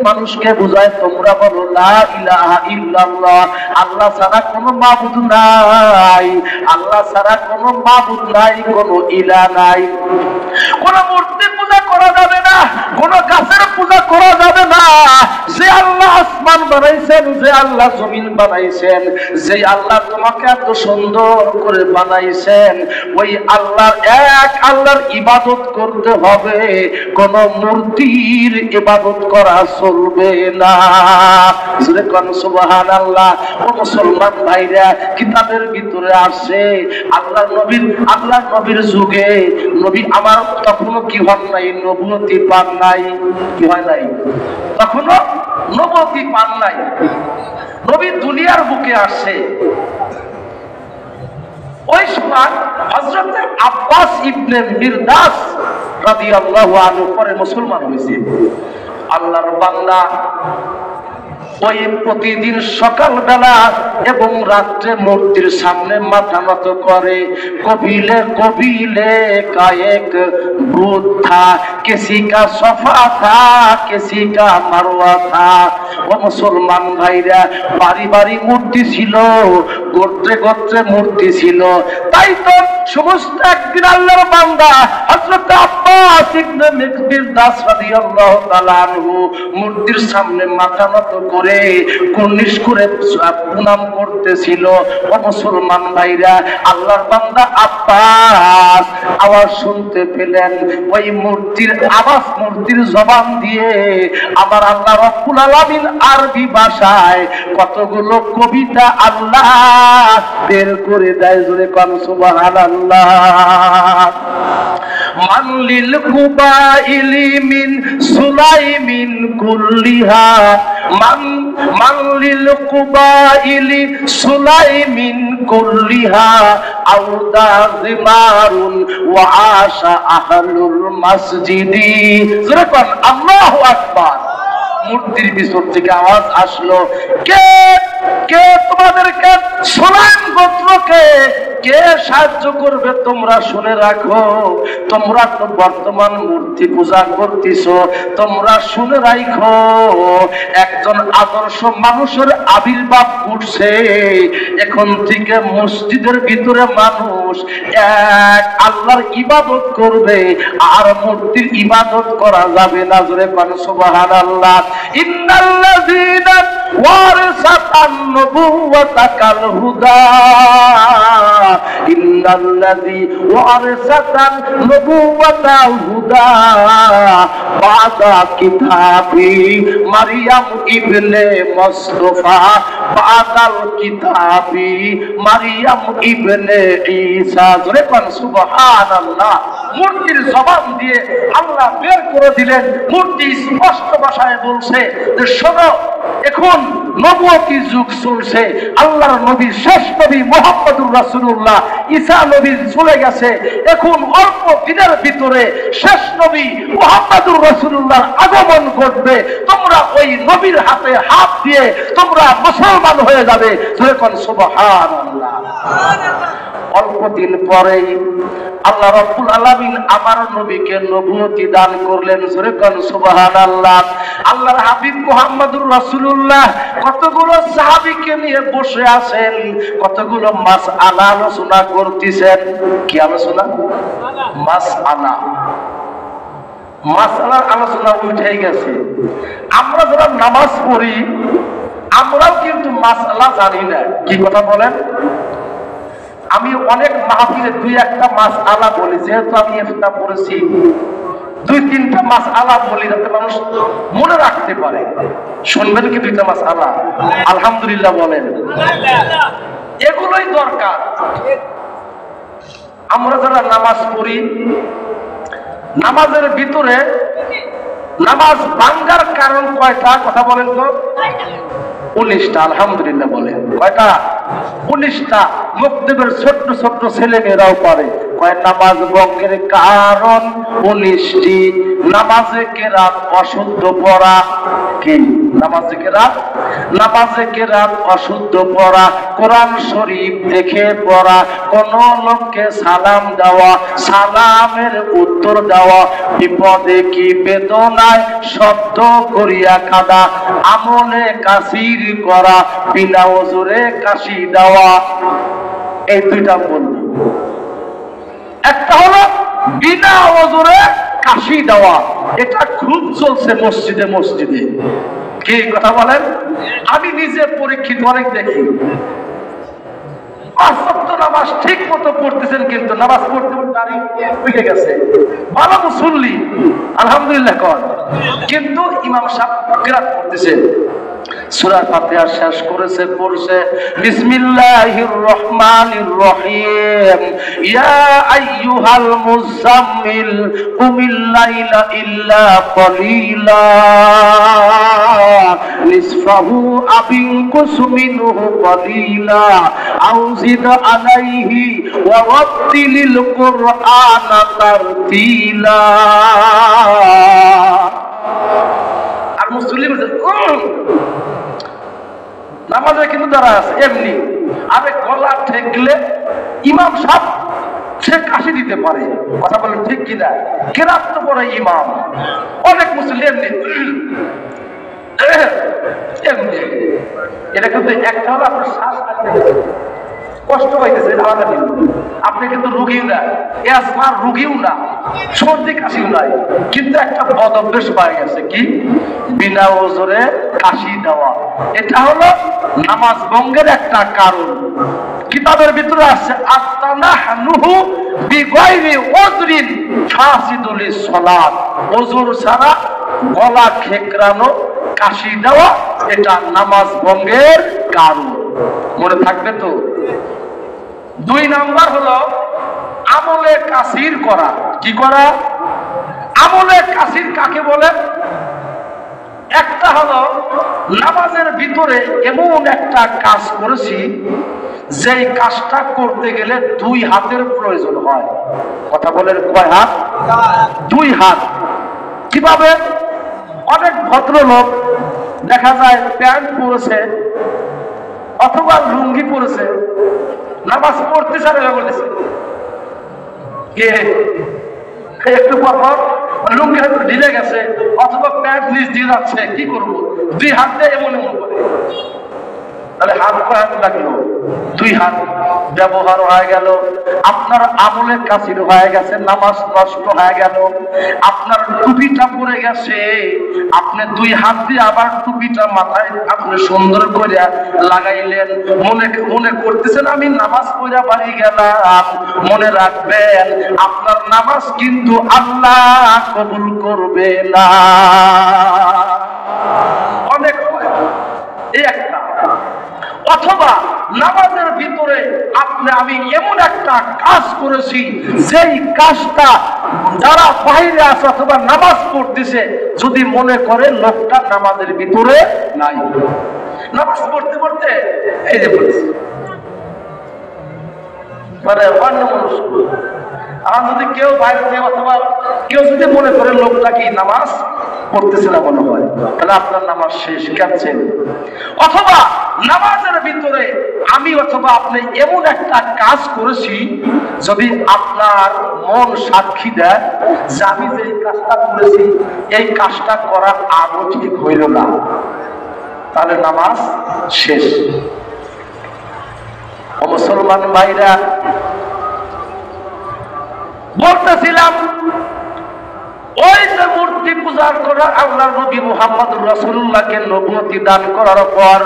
মানুষকে বুঝায় তোমরা বলো লা ইলাহা ইল্লাল্লাহ, আল্লাহ ছাড়া কোনো মাবুদ নাই, আল্লাহ ছাড়া কোনো মাবুদ নাই, কোনো ইলাহ নাই। কোন মূর্তি পূজা করা যাবে না, কোন গাছের পূজা করা যাবে না। যে আল্লাহ আসমান বানাইছেন, যে আল্লাহ জমিন বানাইছেন, যে আল্লাহ তোমাকে এত সুন্দর করে বানাইছেন, ওই আল্লাহর এক আল্লাহর ইবাদত করতে হবে, কোন মূর্তির ইবাদত করা চলবে না। সুবহানাল্লাহ। ও মুসলমান ভাইরা, কিতাবের ভিতরে আসে আল্লাহ নবীর যুগে নবী আমার তখনও কি হন নাই, নবুয়তি পান নাই। কি হয় নাই? তখনও নবুয়তি পান নাই। নবী দুনিয়ার বুকে আসে। ওই সময় হযরত আব্বাস ইবনে মিরদাস রাদিয়াল্লাহু আনহু পরে মুসলমান হয়েছে। আল্লাহর বান্দা ওই প্রতিদিন সকালবেলা এবং রাত্রে মূর্তির সামনে মাথা নত করে। কবিলে কবিলে কায়েক ভূত থা, কিসি কা সফা থা, কিসি কা মারওয়া থা। ও মুসলমান ভাইরা, বাড়ি বাড়ি মূর্তি ছিল, গোত্রে গোত্রে মূর্তি ছিল। তাই তো সমস্ত একদিন আল্লাহর বান্দা হযরত আব্বাস ইবনে মিরদাস রাদিয়াল্লাহু তাআলা আনহু মূর্তির সামনে মাথা নত করে কুর্নিশ করে প্রণাম করতেছিল। ও মুসলমান ভাইরা, আল্লাহর বান্দা আব্বাস আওয়াজ শুনতে পেলেন। ওই মূর্তির আওয়াজ, মূর্তির জবান দিয়ে আমার আল্লাহ রব্বুল আলামিন আরবি ভাষায় কতগুলো কবিতা আল্লাহ বের করে দেয়। জোরে কোন সুবহানাল্লাহ। মান লিল কুবাইলি মিন সুলাইমিন কুল্লিহা, মান লিল কুবাইলি সুলাইমিন কুল্লিহা আউদা জিমারুন ওয়া আশা আহলুল মসজিদি। জোরে কোন আল্লাহু আকবার। মূর্তির ভিতর থেকে আওয়াজ আসলো, কে কে তোমাদেরকে সুলাইম গোত্রকে কে সাহায্য করবে তোমরা শুনে রাখো। তোমরা তো বর্তমান মূর্তি পূজা করতেছো, তোমরা শুনে রাখো একজন আদর্শ মানুষের আবির্ভাব ঘটছে। এখন থেকে মসজিদের ভিতরে মানুষ এক আল্লাহর ইবাদত করবে, আর মূর্তির ইবাদত করা যাবে না। জোরে কোন সুবহানাল্লাহ। ইন্নাল্লাযীনা ওয়ারাসাতান নবুওয়াতা কাল হুদা, ইন্নাল্লাযী ওয়ারাসাতান নবুওয়াতা হুদা বাদা কিতাবি মারইয়াম ইবনে মুস্তাফা, বাদাল কিতাবি মারইয়াম ইবনে ঈসা। জোরে কোন সুবহানাল্লাহ। মূর্তির জবান দিয়ে আল্লাহ বের করে দিলেন। মূর্তি স্পষ্ট ভাষায় বলছে যে শোনো, এখন নবুয়তি যুগ চলছে। আল্লাহর নবী, শেষ নবী মুহাম্মদুর রাসূলুল্লাহ ঈসা নবী চলে গেছে। এখন অল্প দিনের ভিতরে শেষ নবী মুহাম্মদুর রাসূলুল্লাহর আগমন ঘটবে। তোমরা ওই নবীর হাতে হাত দিয়ে তোমরা মুসলমান হয়ে যাবে। জোরে কোন সুবহানাল্লাহ। অল্প দিন পরেই আল্লাহ রাব্বুল আলামিন আমার নবীকে নবুয়তি দান করলেন। জোরে কোন সুবহানাল্লাহ। আল্লাহর হাবিব মুহাম্মদুর রাসূলুল্লাহ কতগুলো সাহাবীকে নিয়ে বসে আছেন, কতগুলো মাসআলা আলোচনা করতেছেন। কি আলোচনা? মাসআলার আলোচনা উঠে গেছে। আমরা যারা নামাজ পড়ি আমরাও কিন্তু মাসআলা জানি না। কি কথা বলেন? আমি অনেক মাহফিলে দুই একটা মাসআলা বলি, যেহেতু আমি ইফতা পড়েছি, দুই তিনটা মাসআলা বলি যাতে মানুষ মনে রাখতে পারে। শুনবেন কি দুইটা মাসআলা? আলহামদুলিল্লাহ বলেন। এগুলোই দরকার। আমরা যারা নামাজ পড়ি, নামাজের ভিতরে নামাজ ভাঙ্গার কারণ কয়টা? কথা বলেন তো। 19টা। আলহামদুলিল্লাহ বলেন। কয়টা? 19টা। মুকদ্দিমের ছোট্ট ছোট্ট ছেলে মেয়েরাও পারে। কয় নামাজ ভঙ্গের কারণ 19টি। নামাজে কেরাত অশুদ্ধ পড়া। কি? নামাজে কেরাত অশুদ্ধ পড়া, কোরআন শরীফ দেখে পড়া, কোন লোককে সালাম দেওয়া, সালামের উত্তর দেওয়া, বিপদে কি বেদনায় শব্দ করিয়া কাঁদা, আমলে কাসির করা, বিনা ওজরে কাশি দেওয়া। এই দুইটা বলবো। একটা হলো বিনা ওজরে কাশি দেওয়া, এটা খুব চলছে মসজিদে মসজিদে। কি কথা বলেন? আমি নিজে পরীক্ষিত অনেক দেখি। নামাজ ঠিক মতো পড়তেছেন, কিন্তু নামাজ পড়তে পড়তে দাঁড়িয়ে উঠে গেছে, ভালো মুসল্লি আলহামদুলিল্লাহ কর, কিন্তু ইমাম সাহেব কিরাত করতেছেন, সূরা ফাতিহা শেষ করেছে, পড়ছে বিসমিল্লাহির রহমানির রহিম, ইয়া আইয়ুহাল মুযাম্মিল কুমিল লাইলা ইল্লা কলিলা নিসফাহু আবিনকুস মিনহু কলিলা আও জিদ আলাইহি ওয়া রাত্তিলিল কুরআনা তারতিলা। আর মুসলিম নামাজে কিন্তু দাঁড়া আছে এমনি, আরে গলা ঠেকলে ইমাম সাহেব সে কাশি দিতে পারে। কথা বলেন ঠিক কিনা? কেরাত তো পড়ে ইমাম, অনেক মুসলিম এমনি এমনি। এটা কিন্তু একটা হলো আপনার শ্বাস কষ্ট পাইতেছে, আলাদা দিন। আপনি কিন্তু রুগীও না, অ্যাজমার রুগীও না, সর্দি কাশিও নাই, কিন্তু একটা বদ অভ্যেস পাই গেছে। কি? বিনা ওজরে কাশি দেওয়া। এটা হলো নামাজ ভঙ্গের একটা কারণ। কিতাবের ভিতরে আছে আত্তানাহনুহু বিগাইরি উযরিন ফাসিদুল সালাত, ওযর ছাড়া গলা খেকরানো, কাশি দেওয়া, এটা নামাজ ভঙ্গের কারণ। মনে থাকবে তো? 2 নাম্বার হলো আমলে কাসির করা। কি করা? আমলে কাসির কাকে বলে? একটা হলো নামাজের ভিতরে এমন একটা কাজ করেছি যেই কাজটা করতে গেলে 2 হাতের প্রয়োজন হয়। কথা বলেন কয় হাত? 2 হাত। কিভাবে? অনেক ভদ্রলোক দেখা যায় প্যান্ট পরেছে অথবা লুঙ্গি পরেছে, নামাজ পড়তে চায় বলেছে, একটু পর লুঙ্গি হয়তো ঢিলে গেছে অথবা প্যান্ট নিচ দিয়ে যাচ্ছে, কি করবো? 2 হাত দিয়ে এমন এমন করে, তাহলে হাত কয় হাত লাগলো? 2 হাত ব্যবহার হয়ে গেল। আপনার আমলের কাসির হয়ে গেছে, নামাজ নষ্ট হয়ে গেল। আপনার টুপিটা পরে গেছে, আপনি 2 হাত দিয়ে আবার টুপিটা মাথায় আপনি সুন্দর করে লাগাইলেন, মনে করতেছেন আমি নামাজ পড়া বাড়ি গেলাম। মনে রাখবেন আপনার নামাজ কিন্তু আল্লাহ কবুল করবে না। অনেক এই একটা। অথবা নামাজের ভিতরে আমি এমন একটা কাজ করেছি যেই কাজটা যারা বাইরে আছে অথবা নামাজ পড়তেছে যদি মনে করে লোকটা নামাজের ভিতরে নাই, নামাজ পড়তে পড়তে এই যে বলছি মানে অন্য মানুষ, আর যদি কেউ বাইরে অথবা কেউ যদি মনে করে লোকটা কি নামাজ পড়তেছে না মনে হয়, তাহলে আপনার নামাজ শেষ, ক্যান্সেল। অথবা নামাজের ভিতরে আমি অথবা আপনি এমন একটা কাজ করেছি যদি আপনার মন সাক্ষী দেয় যে আমি যে কাজটা করেছি এই কাজটা করা আদৌ ঠিক হইল না, তাহলে নামাজ শেষ। ও মুসলমান ভাইরা, বলতেছিলাম ওই যে মূর্তি পূজার করা আল্লাহর নবী মুহাম্মদুর রাসূলুল্লাহকে নবুয়তি দান করার পর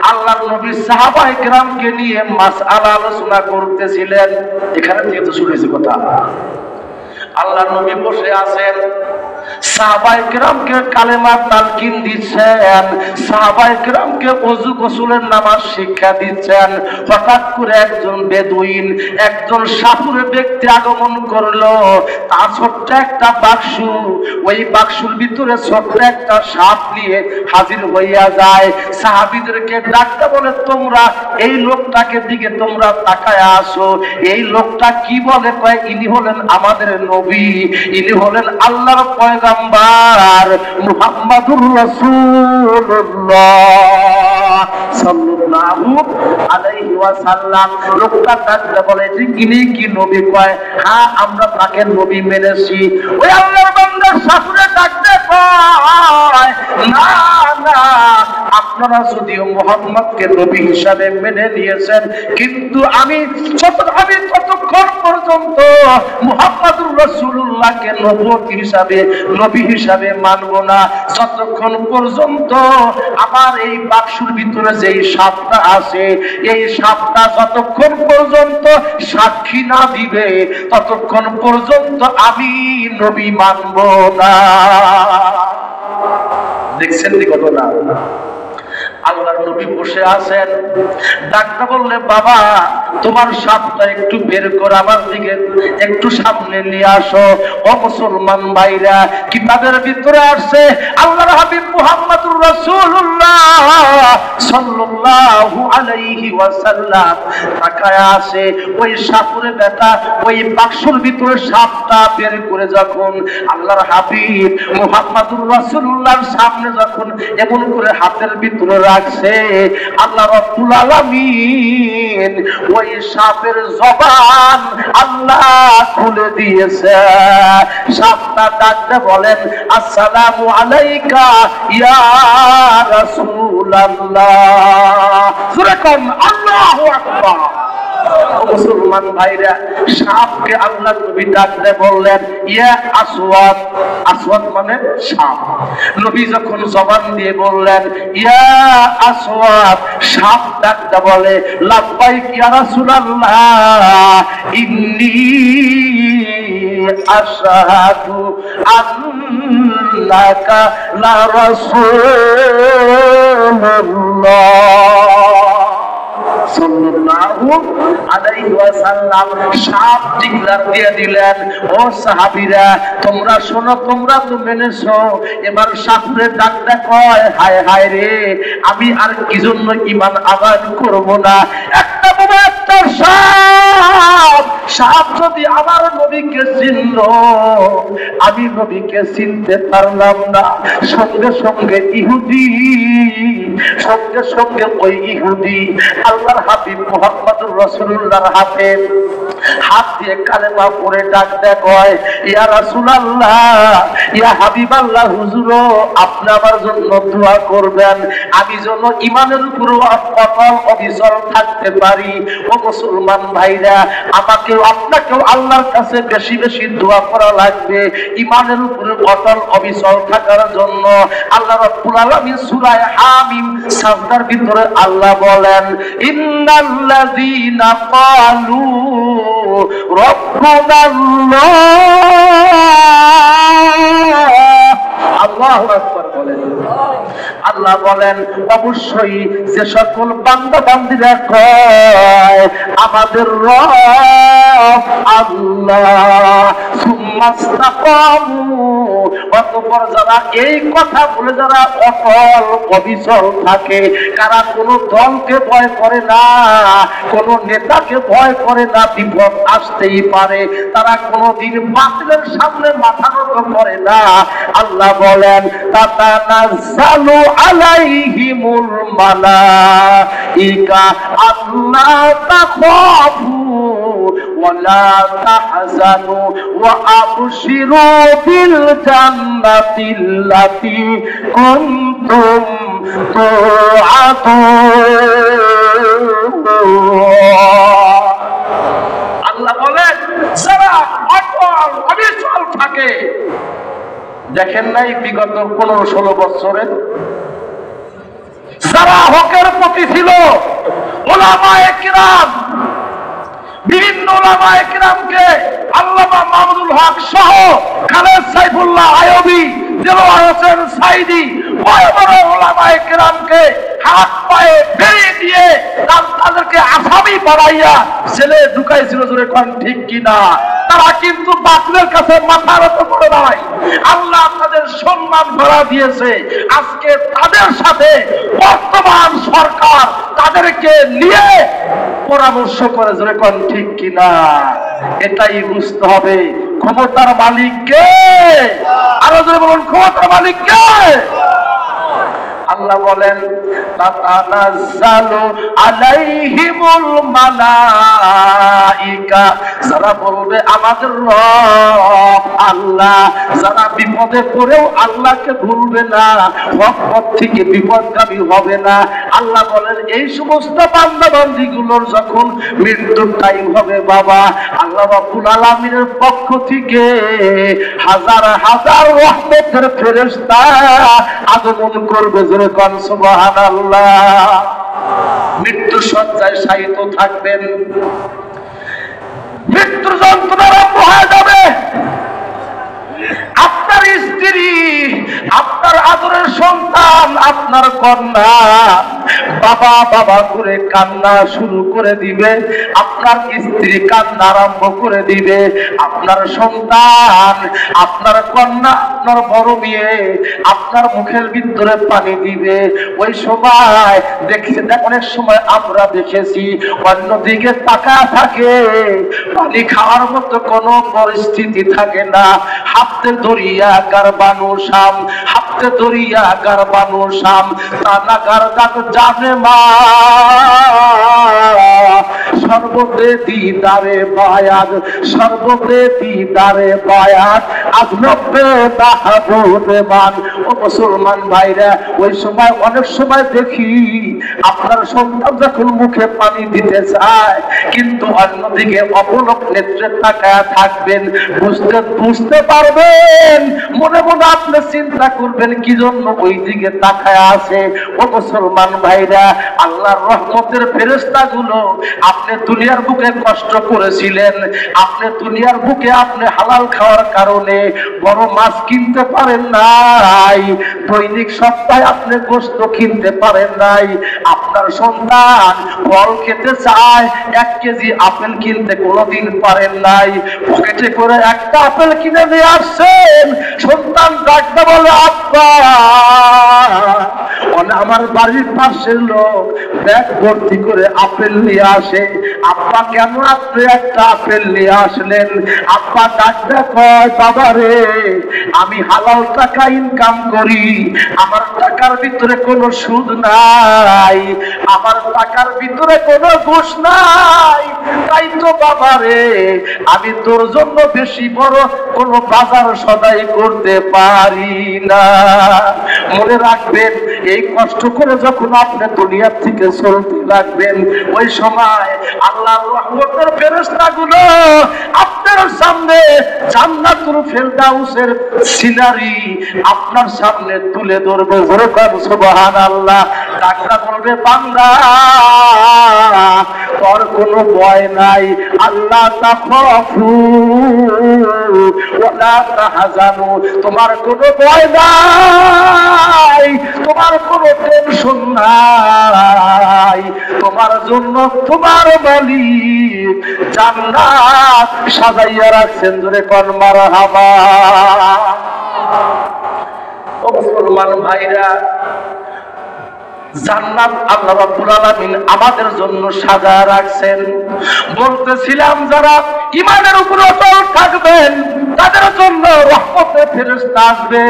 আল্লাহর নবী সাহাবায়ে কেরামকে নিয়ে মাসআলা আলোচনা করতেছিলেন। এখানে থেকে তো শুনেছি কথা। আল্লাহর নবী বসে আছেন, সাহাবায়ে কেরামকে কালেমার তালকিন দিচ্ছেন, সাহাবায়ে কেরামকে ওযু গোসলের নামাজ শিক্ষা দিচ্ছেন। হঠাৎ করে একজন বেদুইন, একজন সাপুরে ব্যক্তি আগমন করলো। তার ছোট্ট একটা বাক্স, ওই বাক্সের ভিতরে ছোট্ট একটা সাপ নিয়ে হাজির হইয়া যায়। সাহাবীদেরকে ডাকতে বলে, তোমরা এই লোকটাকে দিকে তোমরা তাকায় আসো। এই লোকটা কি বলে? কয়, ইনি হলেন আমাদের নবী, ইনি হলেন আল্লাহর পয়গম্বর মুহাম্মাদুর রাসূলুল্লাহ সাল্লাল্লাহু আলাইহি ওয়াসাল্লাম। লোকটা ডাকতে বলে যে ইনি কি নবী? কয়, হ্যাঁ আমরা তাকে নবী মেনেছি। ওই আল্লাহর বান্দা সাপুরে ডাকতে কয়, না না, আপনারা যদিও মুহাম্মদকে নবী হিসাবে মেনে নিয়েছেন, কিন্তু আমি ততক্ষণ পর্যন্ত মুহাম্মাদুর রাসূলুল্লাহকে নবী হিসাবে মানব না, যতক্ষণ পর্যন্ত আমার এই বাক্সের ভিতরে যেই সাপটা আছে, এই সাপটা যতক্ষণ পর্যন্ত সাক্ষী না দিবে, ততক্ষণ পর্যন্ত আমি নবী মানব না। দেখছেন কি ঘটনা? আল্লাহর নবী বসে আছেন, ডাক্তার বললে, বাবা তোমার সাপটা একটু বের করে আমার দিকে একটু সামনে নিয়ে আসো। ও মুসলমান ভাইরা, কিতাবের ভিতরে আসছে আল্লাহর হাবিব মুহাম্মদুর রাসূলুল্লাহ সাল্লাল্লাহু আলাইহি ওয়াসাল্লাম তাকায় আছে। ওই সাপুরে বেটা ওই বাক্সের ভিতরে সাপটা বের করে যখন আল্লাহর হাবিব মুহাম্মদুর রাসূলুল্লাহর সামনে যখন এমন করে হাতের ভিতরে রাখছে, আল্লাহ রাব্বুল আলামিন ওই সাপের জবান আল্লাহ খুলে দিয়েছে। সাপটা ডাকতে বলেন, আসসালামু আলাইকা ইয়া রাসূলুল্লাহ। সূরা কোন আল্লাহু আকবার। মুসলমান ভাইরা, সাপকে আল্লাহ নবী ডাকতে বললেন, ইয়া আসওয়াদ। আসওয়াদ মানে সাপ। নবী যখন জবান দিয়ে বললেন ইয়া আসওয়াদ, সাপ ডাকতে বলে, লাব্বাইক ইয়া রাসূলুল্লাহ, ইন্নী আশহাদু আন্নাকা লা রাসূলুল্লাহ সাল্লাল্লাহু আলাইহি ওয়াসাল্লাম। সাপ ডিক্লার দিয়ে দিলেন, ও সাহাবীরা তোমরা শোনো, তোমরা তো মেনেছো। এবার সাপুরে ডাকতে কয়, হায় হায় রে, আমি আর কি জন্য ঈমান আদায় করব না? একটা বড় একটা সাপ যদি আমার নবীকে চিনল, আমি নবীকে চিনতে পারলাম না। সঙ্গে সঙ্গে ওই ইহুদি আল্লাহর হাবিব মুহাম্মদুর রাসূলুল্লাহর হাতে হাত দিয়ে কালেমা পড়ে ডাকতে কয়, ইয়া রাসূলুল্লাহ, ইয়া হাবিবাল্লাহ, হুজুর আপনি আমার জন্য দোয়া করবেন, আমি যেন ঈমানের উপর অটল অবিচল থাকতে পারি। ও মুসলমান ভাইরা, আমাকেও আপনাকেও আল্লাহর কাছে বেশি বেশি দোয়া করা লাগবে ঈমানের উপর অটল অবিচল থাকার জন্য। আল্লাহ রাব্বুল আলামিন সূরা হামিম সাজদার ভিতরে আল্লাহ বলেন, ইন্নাল্লাযীনা ক্বালু রাব্বুনাল্লাহ, আল্লাহু আকবার বলেন। আল্লাহ বলেন, অবশ্যই যে সকল বান্দা বান্দীরা কয় আমাদের রব আল্লাহ, সুম্মাস্তাকামু, অতঃপর যারা এই কথা বলে যারা অটল অবিচল থাকে, কারা কোনো দলকে ভয় করে না, কোন নেতাকে ভয় করে না, বিপদ আসতেই পারে, তারা কোনোদিন বাতিলের সামনে মাথা নত করে না। আল্লাহ বলেন, তাতানাজ্জালু আলাইহিমুল মালাইকা আল্লা তাখাফু ওয়ালা তাহজানু ওয়া আবশিরু বিল জান্নাতিল্লাতী কুনতুম তুআদুন। আল্লাহ বলেন, যারা অটল অবিচল থাকে, দেখেন নাই বিগত 15-16 বছরে যারা হকের প্রতি ছিল, উলামায়ে কিরাম, বিভিন্ন উলামায়ে কেরামকে আল্লামা মাহমুদুল হক সহ খালেদ সাইফুল্লাহ আইয়ুবী, দেলোয়ার হোসেন সাইদি, বড় বড় উলামায়ে কেরামকে হাত পায়ে বেরিয়ে দিয়ে তাদেরকে আসামি বানাইয়া ছেলে ঢুকাইছিল। জোরে কোন ঠিক কিনা? তারা কিন্তু বাতিলের কাছে মাথা নত করে নাই। আল্লাহ তাদের সম্মান বাড়া দিয়েছে। আজকে তাদের সাথে বর্তমান সরকার তাদেরকে নিয়ে পরামর্শ করে। জোরে কোন ঠিক কিনা? এটাই বুঝতে হবে ক্ষমতার মালিক কে। আরো জোরে বলুন, ক্ষমতার মালিক কে? আল্লাহ বলেন তাতানাজ্জালু আলাইহিমুল মালাইকা, যারা বলবে আমাদের রব আল্লাহ, যারা বিপদে পড়েও আল্লাহকে ভুলবে না, হক পথ থেকে বিপদগামী হবে না, আল্লাহ বলেন এই সমস্ত বান্দা বান্দীগুলোর যখন মৃত্যুর টাইম হবে বাবা, আল্লাহ রাব্বুল আলামিনের পক্ষ থেকে হাজার হাজার রহমতের ফেরেশতা আগমন করবে। সুবহানাল্লাহ। মৃত্যু শয্যায় শায়িত থাকবেন, মৃত্যুর যন্ত্রণা আরম্ভ হয়ে যাবে। আপনার স্ত্রী, আপনার আদরের সন্তান, আপনার কন্যা বাবা বাবা করে কান্না শুরু করে দিবে। আপনার স্ত্রী কান্না আরম্ভ করে দিবে। আপনার সন্তান, আপনার কন্যা, আপনার বড় মেয়ে আপনার মুখের ভিতরে পানি দিবে। ওই সময় অনেক সময় আমরা দেখেছি অন্যদিকে তাকায় থাকে, পানি খাওয়ার মতো কোনো পরিস্থিতি থাকে না। হাফতে দরিয়া গারবানো শাম, হাফতে দরিয়া গারবানো শাম, তানা গারদাত জানে মা, সর্বতে দিদারে বায়াত, সর্বতে দিদারে বায়াত, আজনবে মাহবুবে মান। ও মুসলমান ভাইরা, ওই সময় অনেক সময় দেখি আপনার সন্তান যখন মুখে পানি দিতে চায়, কিন্তু অন্যদিকে অপলক নেত্রে তাকায় থাকবেন। বুঝতে পারবেন, মনে মনে আপনি চিন্তা করবেন কি জন্য ওই দিকে তাকায় আছে। ও মুসলমান ভাইরা, আল্লাহর রহমতের ফেরেশতাগুলো আপনি দুনিয়ার বুকে কষ্ট করেছিলেন, আপনি দুনিয়ার বুকে আপনি হালাল খাওয়ার কারণে বড় মাছ কিনতে পারেন নাই, দৈনিক সপ্তাহে আপনি গোশত কিনতে পারেন নাই, আপনার সন্তান ফল খেতে চায় 1 কেজি আপেল কিনতে কোনোদিন পারেন নাই, পকেটে করে একটা আপেল কিনে নিয়ে আসছেন, সন্তান ডাকতে বলে আব্বা, আমার বাড়ির পাশের লোক ব্যাগ ভর্তি করে আপেল নিয়ে আসে, আব্বা কেন আপনি একটা আপেল নিয়ে আসলেন? আব্বা ডাকতে কয় বাবা রে, আমি হালাল টাকা ইনকাম করি, আমার টাকার ভিতরে কোনো সুদ নাই, আমার টাকার ভিতরে কোনো ঘুষ নাই, তাই তো বাবা রে আমি তোর জন্য বেশি বড় কোনো বাজার সদাই করতে পারি না। মনে রাখবেন, এই কষ্ট করে যখন আপনি দুনিয়ার থেকে চলতে লাগবেন, ওই সময় আল্লাহর রহমতের ফেরেশতাগুলো আপনার সামনে জান্নাতুল ফেরদাউসের সিনারি আপনার সামনে তুলে ধরবে। সুবহানাল্লাহ। ডাক্তার বলবে বান্দা তোর কোনো ভয় নাই, আল্লাহ তাখাফু ওয়ালা তাহজানু, তোমার কোনো ভয় নাই, তোমার কোনো টেনশন নাই, তোমার জন্য তোমার মালিক জান্নাত সাজাইয়া রাখছেন। জোরে কোন মারহাবা। ও মুসলমান ভাইরা, জান্নাত আল্লাহ রাব্বুল আলামিন আমাদের জন্য সাজায় রাখছেন। বলতেছিলাম যারা ঈমানের উপর অটল থাকবেন তাদের জন্য রহমতের ফেরেশতা আসবে।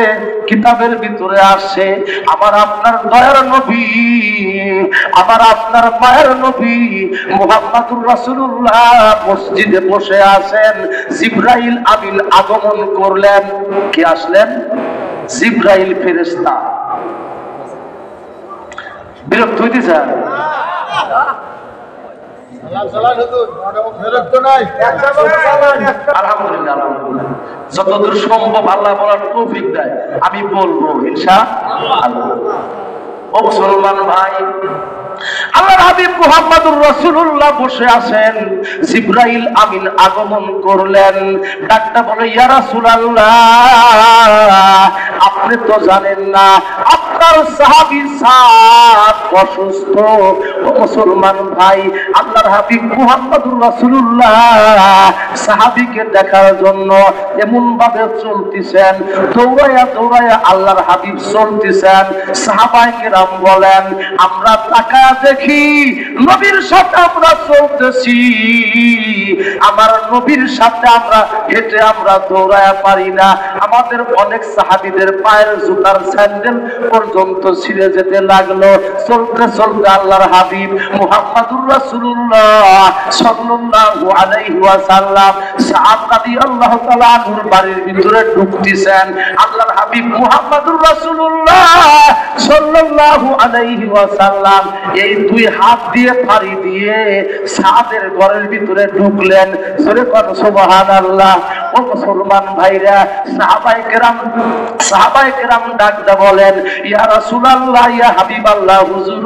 কিতাবের ভিতরে আসে আমার আপনার দয়ার নবী, আমার আপনার মায়ের নবী মুহাম্মদুর রাসূলুল্লাহ মসজিদে বসে আছেন, জিবরাইল আমিন আগমন করলেন। কে আসলেন? জিবরাইল ফেরেশতা। বিরক্ত হইতেছে? আলহামদুলিল্লাহ, আলহামদুলিল্লাহ, যতদূর সম্ভব আল্লাহ বলার তৌফিক দেয় আমি বলবো ইনশাআল্লাহ। ও মুসলমান ভাই, আল্লাহর হাবিব মুহাম্মদুর রাসূলুল্লাহ বসে আছেন, জিবরাইল আমিন আগমন করলেন, ডাকটা বলে, ইয়া রাসূলুল্লাহ, আপনি তো জানেন না আপনার সাহাবী সাদ অসুস্থ। ও মুসলমান ভাই, আল্লাহর হাবিব মুহাম্মদুর রাসূলুল্লাহ সাহাবীকে দেখার জন্য এমন ভাবে চলতেছেন, দৌড়ায়া দৌড়ায়া আল্লাহর হাবিব চলতেছেন। সাহাবায়ে কেরাম বলেন, আমরা তাকায়া দেখি নবীর সাথে আমরা চলতেছি, আমার নবীর সাথে আমরা হেঁটে আমরা দৌড়ায়া পারি না। আমাদের অনেক সাহাবীদের পায়ের জুতার স্যান্ডেল পর্যন্ত ছিঁড়ে যেতে লাগলো। চলতে চলতে আল্লাহর হাবিব মুহাম্মদুর রাসূলুল্লাহ সাল্লাল্লাহু আলাইহি ওয়াসাল্লাম সাহাব রাদিয়াল্লাহু তাআলা আনহুর বাড়ির ভিতরে ঢুকতেছেন। আল্লাহর হাবিব মুহাম্মদুর রাসূলুল্লাহ সাল্লাল্লাহু আলাইহি ওয়াসাল্লাম এই দুই হাত দিয়ে ফাড়ি দিয়ে সাদের ঘরের ভিতরে ঢুকলেন। জোরে কোন সুবহানাল্লাহ। ও মুসলমান ভাইরা, সাহাবায়ে কেরাম ডাকতে বলেন, ইয়া রাসূলুল্লাহ, ইয়া হাবিবাল্লাহ, হুজুর,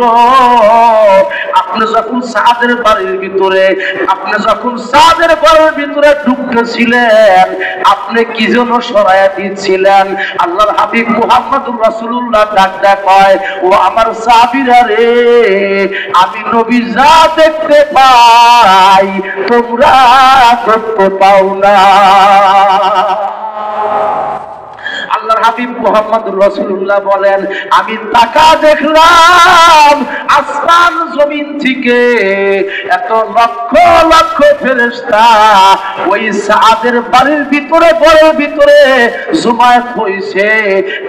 আপনি যখন সাদের বাড়ির ভিতরে, আপনি যখন সাদের ঘরের ভিতরে ঢুকতেছিলেন, আপনি কি জন্য সরায়া দিচ্ছিলেন? আল্লাহর হাবিব মুহাম্মদুর রাসূলুল্লাহ ডাকতে কয়, ও আমার সাহাবীরা রে, আমি নবী যা দেখতে পাই তোমরা দেখতে পাও না। আল্লাহর হাবিব মুহাম্মদুর রাসূলুল্লাহ বলেন, আমি তাকা দেখলাম আসমান জমিন থেকে এত লক্ষ লক্ষ ফেরেশতা ওই সাদের বাড়ির ভিতরে ঘরের ভিতরে জমায়েত হইছে।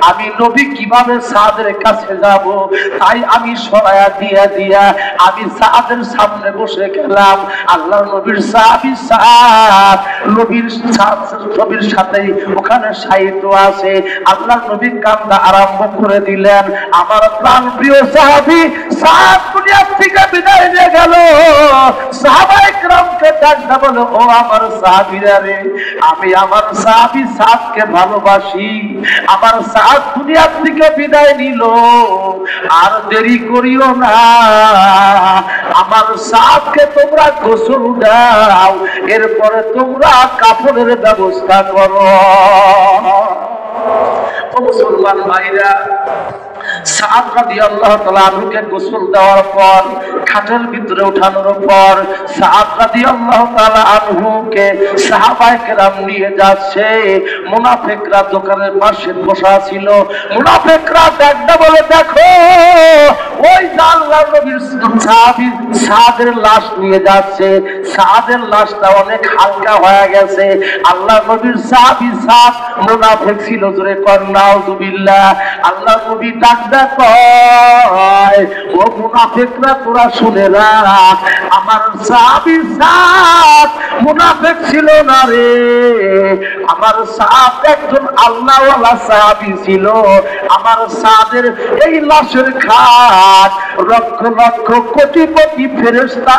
আমি নবী কিভাবে সাদের কাছে যাব, তাই আমি সরায়া দিয়া আমি সাদের সামনে বসে গেলাম। আল্লাহর নবীর সাহাবী সাদ নবীর সাথেই ওখানে সাহিত্য আছে। আল্লাহর নবী কান্না আরম্ভ করে দিলেন। আমার প্রাণ প্রিয় সাহাবী সাদ দুনিয়া থেকে বিদায় নিয়ে গেল। সাহাবায়ে কেরামকে ডাকতে বলে, ও আমার সাহাবীরা রে, আমি আমার সাহাবী সাদকে ভালোবাসি। আমার সাদ দুনিয়া থেকে বিদায় নিল, আর দেরি করিও না, আমার সাদকে তোমরা গোসল দাও, এরপরে তোমরা কাফনের ব্যবস্থা করো। মুসলমান ভাইরা, সাদ রাদিয়াল্লাহু তাআলা আনহুকে গোসল দেওয়ার পর খাটের ভিতরে ওঠানোর পর সাদ রাদিয়াল্লাহু তাআলা আনহুকে সাহাবায়ে কেরাম নিয়ে যাচ্ছে। মুনাফিকরা দোকানের পাশে বসা ছিল। মুনাফিকরা ডাকতে বলে, দেখো ওই আল্লাহর নবীর সাহাবী সাদের লাশ নিয়ে যাচ্ছে। সাদের লাশটা অনেক হালকা হয়ে গেছে। আল্লাহর নবীর সাহাবী সাদ মুনাফিক ছিল। জোরে কর নাউযুবিল্লাহ। আল্লাহর নবী ডাকতে কয়, ও মুনাফিকরা তোরা শুনে রাখ, আমার সাহাবী সাদ মুনাফিক ছিল না রে, আমার সাদ একজন আল্লাহওয়ালা সাহাবী ছিল। আমার সাদের এই লাশের খাট লক্ষ লক্ষ কোটি কোটি ফেরেশতা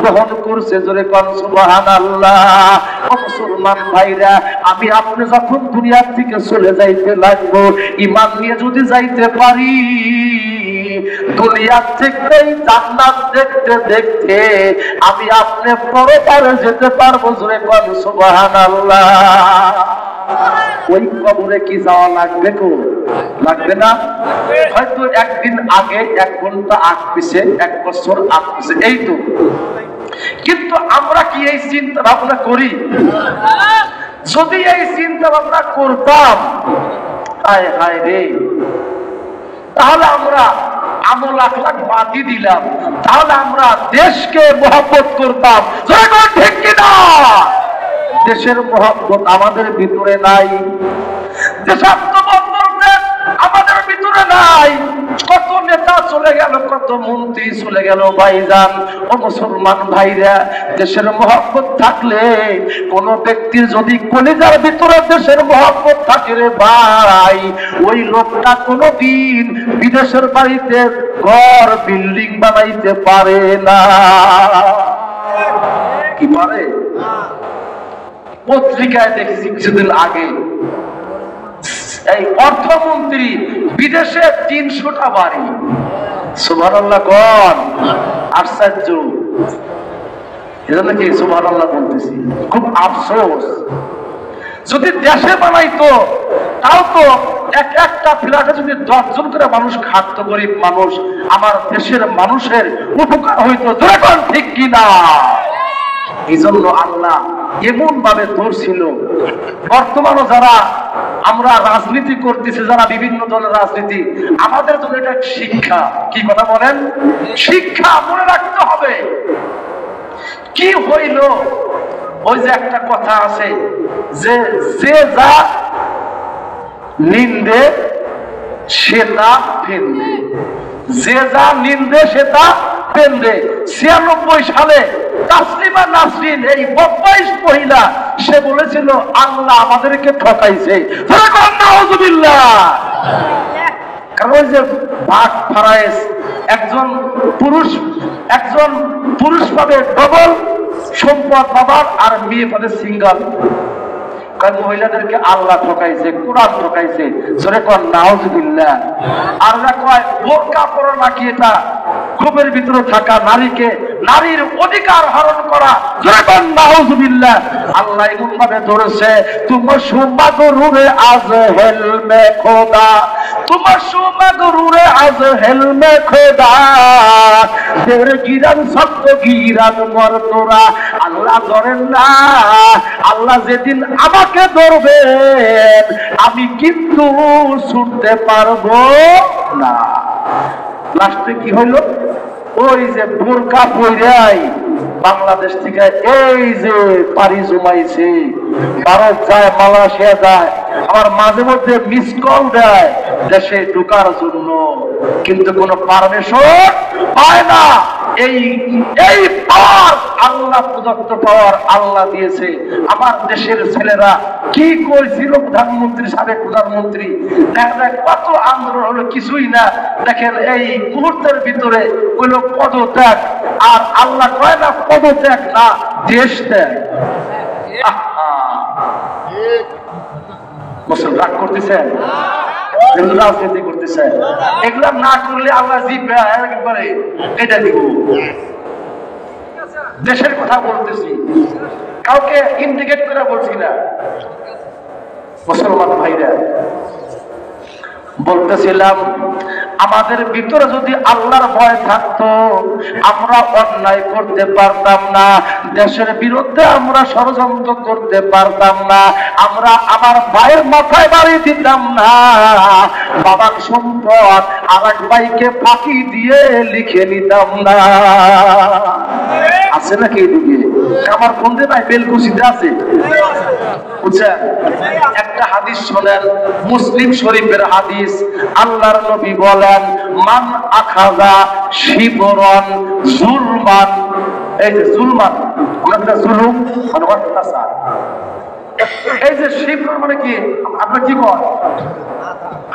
বহন করছে। জোরে কোন সুবহানাল্লাহ। ও মুসলমান ভাইরা, আমি আপনি যখন দুনিয়া থেকে চলে যাইতে লাগবো, ঈমান নিয়ে যদি যাইতে পারি, দুনিয়া থেকে জান্নাত দেখতে দেখতে আমি আপনি পরপারে যেতে পারবো। জোরে কোন সুবহানাল্লাহ। ওই কবরে কি যাওয়া লাগবে? লাগবে না? হয়তো একদিন আগে, 1 ঘন্টা আগ পিছে, 1 বছর আগ পিছে, এই তো। কিন্তু আমরা কি এই চিন্তা ভাবনা করি? যদি এই চিন্তা ভাবনা করতাম, হায় হায় রে, তাহলে আমরা আমল আখলাক বাদই দিলাম, তাহলে আমরা দেশকে মহব্বত করতাম। ঠিক কিনা? দেশের মহব্বত আমাদের ভিতরে নাই, দেশাত্মবোধ আমাদের ভিতরে নাই। কত নেতা চলে গেল, কত মন্ত্রী চলে গেল ভাইজান। ও মুসলমান ভাইরা, দেশের মহব্বত থাকলে, কোন ব্যক্তির যদি কলিজার ভিতরে দেশের মহব্বত থাকে রে ভাই, ওই লোকটা কোনদিন বিদেশের বাড়িতে ঘর বিল্ডিং বানাইতে পারে না। কি পারে? পত্রিকায় দেখেছি কিছুদিন আগে, এই অর্থমন্ত্রী বিদেশে 300টা বাড়ি। সুবহানাল্লাহ কোন আশ্চর্য। এজন্য কি সুবহানাল্লাহ বলতেছি, খুব আফসোস। যদি দেশে বানাইতো তাও তো একটা ফ্ল্যাটে যদি 10 জন করে মানুষ খাটতো, গরিব মানুষ, আমার দেশের মানুষের উপকার হইতো। যখন ঠিক কিনা এই জন্য আল্লাহ এমন ভাবে ধরছিল। বর্তমানে যারা আমরা রাজনীতি করতেছি, যারা বিভিন্ন দলের রাজনীতি, আমাদের জন্য এটা শিক্ষা। কি কথা বলেন? শিক্ষা মনে রাখতে হবে। কি হইল? ওই যে একটা কথা আছে যে যে যা নিন্দে সে তা ফেন্দে, যে যা নিন্দে সে তা ফেন্দে। 96 সালে তাসলিমা নাসরিন, এই বদমাইশ মহিলা, সে বলেছিল আল্লাহ আমাদেরকে ঠকাইছে। নাউজুবিল্লাহ। কারণ ওই যে ভাগ ফারায়েজ, একজন পুরুষ পাবে ডবল সম্পদ বাবার, আর মেয়ে পাবে সিঙ্গল। মহিলাদেরকে আল্লাহ ঠকাইছে, কোরআন ঠকাইছে। জোরে কোন নাউজুবিল্লাহ। আর কয় বোরকা পরা নাকি এটা ঘুমের ভিতরে থাকা নারীকে, নারীর অধিকার হরণ করা। জোরে কোন নাউজুবিল্লাহ। আল্লাহ এমন ভাবে ধরেছে, তোমার সুমাগরুরে আজ হেলমে খোদা, তোমার সুমাগরুরে আজ হেলমে খোদা, দের গিরান সত্য গিরান মর তোরা। আল্লাহ ধরেন না। আল্লাহ যেদিন আমাকে ধরবেন আমি কিন্তু শুনতে পারবো না। লাস্টে কি হইল? ওই যে বোরকা পইরাই বাংলাদেশ থেকে এই যে পাড়ি জমাইছে, ভারত যায়, মালয়েশিয়া যায়, আবার মাঝে মধ্যে মিস কল দেয় দেশে ঢোকার জন্য, কিন্তু কোনো পারমিশন পায় না। এই পাওয়ার আল্লাহ প্রদত্ত পাওয়ার আল্লাহ দিয়েছে। আমার দেশের ছেলেরা কি করেছিল, প্রধানমন্ত্রী, সাবেক প্রধানমন্ত্রী, দেখ কত আন্দোলন হলো, কিছুই না। দেখেন এই মুহূর্তের ভিতরে হইল পদত্যাগ। আর আল্লাহ কয় না পদত্যাগ না, দেশ ত্যাগ। মুসলিম রাগ করতেছেন, রাজনীতি করতেছে, এগুলা না করলে আল্লাহ জিপে একেবারে এটা দিব। দেশের কথা বলতেছি, কাউকে ইন্ডিকেট করে বলছি না। মুসলমান ভাইরা, বলতেছিলাম আমাদের ভিতরে যদি আল্লাহর ভয় থাকতো আমরা অন্যায় করতে পারতাম না, দেশের বিরুদ্ধে আমরা ষড়যন্ত্র করতে পারতাম না, আমরা আমার ভাইয়ের মাথায় বাড়ি দিতাম না, বাবার সম্পদ আর এক ভাইকে ফাঁকি দিয়ে লিখে নিতাম না। আছে নাকি এদিকে? আমার বন্ধু ভাই বেলকুচিতে আছে, বুঝছেন? একটা হাদিস শোনেন, মুসলিম শরীফের হাদিস। আল্লাহর নবী বলেন, মান আখাযা শিবরান যুলমান। এই যে জুলমান, আমরা জুলুম মানে অত্যাচার। এই যে শিবরান মানে কি? আপনারা কি বল?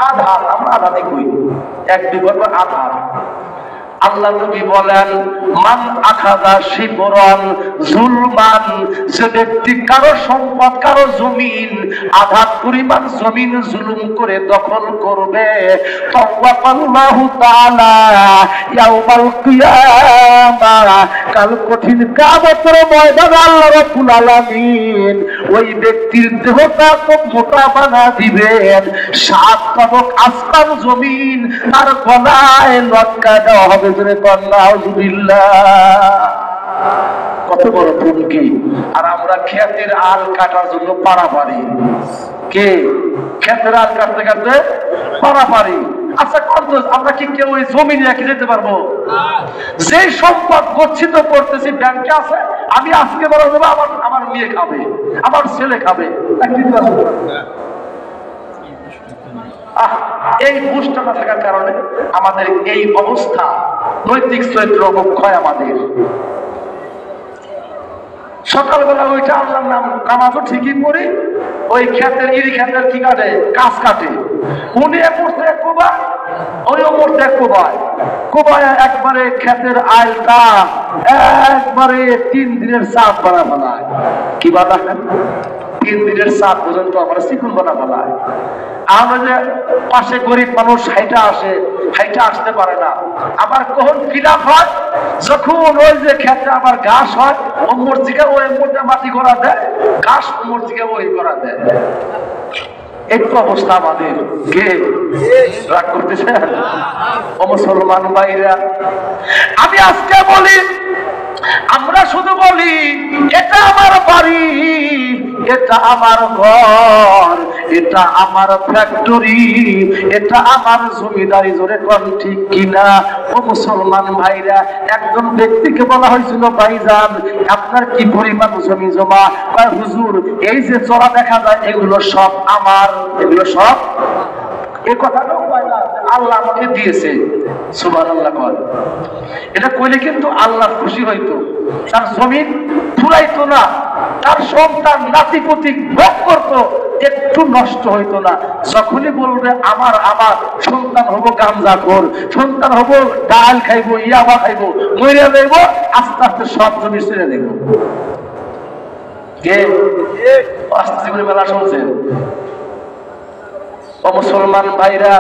আধার। আমরা আধার কই, এক বিঘত আধার। আল্লাহ নবী বলেন, মান আখাযা শিবরান যুলমান, যে ব্যক্তি কারো সম্পদ, কারো জমিন, আধা পরিমাণ জমিন জুলুম করে দখল করবে, তাওয়াকাল্লাহু তাআলা ইয়াউমাল কিয়ামাহ, কাল কঠিন কিয়ামতের ময়দানে আল্লাহ রাব্বুল আলামিন ওই ব্যক্তির দেহটা খুব মোটা বানা দিবেন। 7 তবক আসমান জমিন তার গলায় লটকা দেওয়া হবে। কত বড় হুমকি! আর আমরা ক্ষেতের আল কাটার জন্য পারাপারি। কে ক্ষেতের আল কাটতে কাটতে পারাপারি? আচ্ছা কত, আমরা কি কেউ ওই জমি রেখে যেতে পারবো? যে সম্পদ গচ্ছিত করতেছি ব্যাংকে আছে, আমি আজকে বড় দেবো, আমার মেয়ে খাবে, আমার ছেলে খাবে। এই বুঝটা না থাকার কারণে আমাদের এই অবস্থা, নৈতিক চরিত্র অবক্ষয়। আমাদের সকালবেলা ওইটা আল্লাহর নামাজও ঠিকই পড়ি, ওই ক্ষেতের ইরি ক্ষেতের কি কাটে, গাছ কাটে, উনি পড়ছে কুবা, ওই ওমর দেখ কোবায় একবারে ক্ষেতের আইলটা একবারে 3 দিনের চাঁদ বানা ফেলায়। কি বানা? 3 দিনের চাঁদ পর্যন্ত আমরা চিকুন বানা ফেলায়। আমরা যে পাশে গরিব মানুষ হাইটা আসতে পারে না। আবার কখন খিলাফ হয়, যখন ওই যে ক্ষেত্রে আবার ঘাস হয়, ওমর থেকে ওই মধ্যে মাটি করা দেয়, ঘাস ওমর থেকে ওই করা দেয়। একটু অবস্থা আমাদের। কে রাগ করতেছে? ও মুসলমান ভাইরা, আমি আজকে বলি, আমরা শুধু বলি এটা আমার বাড়ি, এটা আমার ঘর, এটা আমার ফ্যাক্টরি, এটা আমার জমিদারি। জোরে কোন ঠিক কিনা? ও মুসলমান ভাইরা, একজন ব্যক্তিকে বলা হয়েছিল, ভাইজান আপনার কি পরিমাণ জমি জমা? হুজুর এই যে চড়া দেখা যায় এগুলো সব আমার, এগুলো সব। এই কথাটাও আল্লাহ আমাকে দিয়েছে। সুবহানাল্লাহ। এটা কইলে কিন্তু আল্লাহ খুশি হইতো, তার জমিন ফুরাইতো না, তার সন্তান নাতিপুতি ভোগ করতো, একটু নষ্ট হইতো না। যখনই বলবে আমার সন্তান হবো গাঞ্জাখোর, সন্তান হবো ডাল খাইবো, ইয়াবা খাইবো, মরিয়া যাইব, আস্তে আস্তে সব জমি ছেড়ে দেব। কে আস্তে করে মেলা শুনছেন? ও মুসলমান ভাইরা,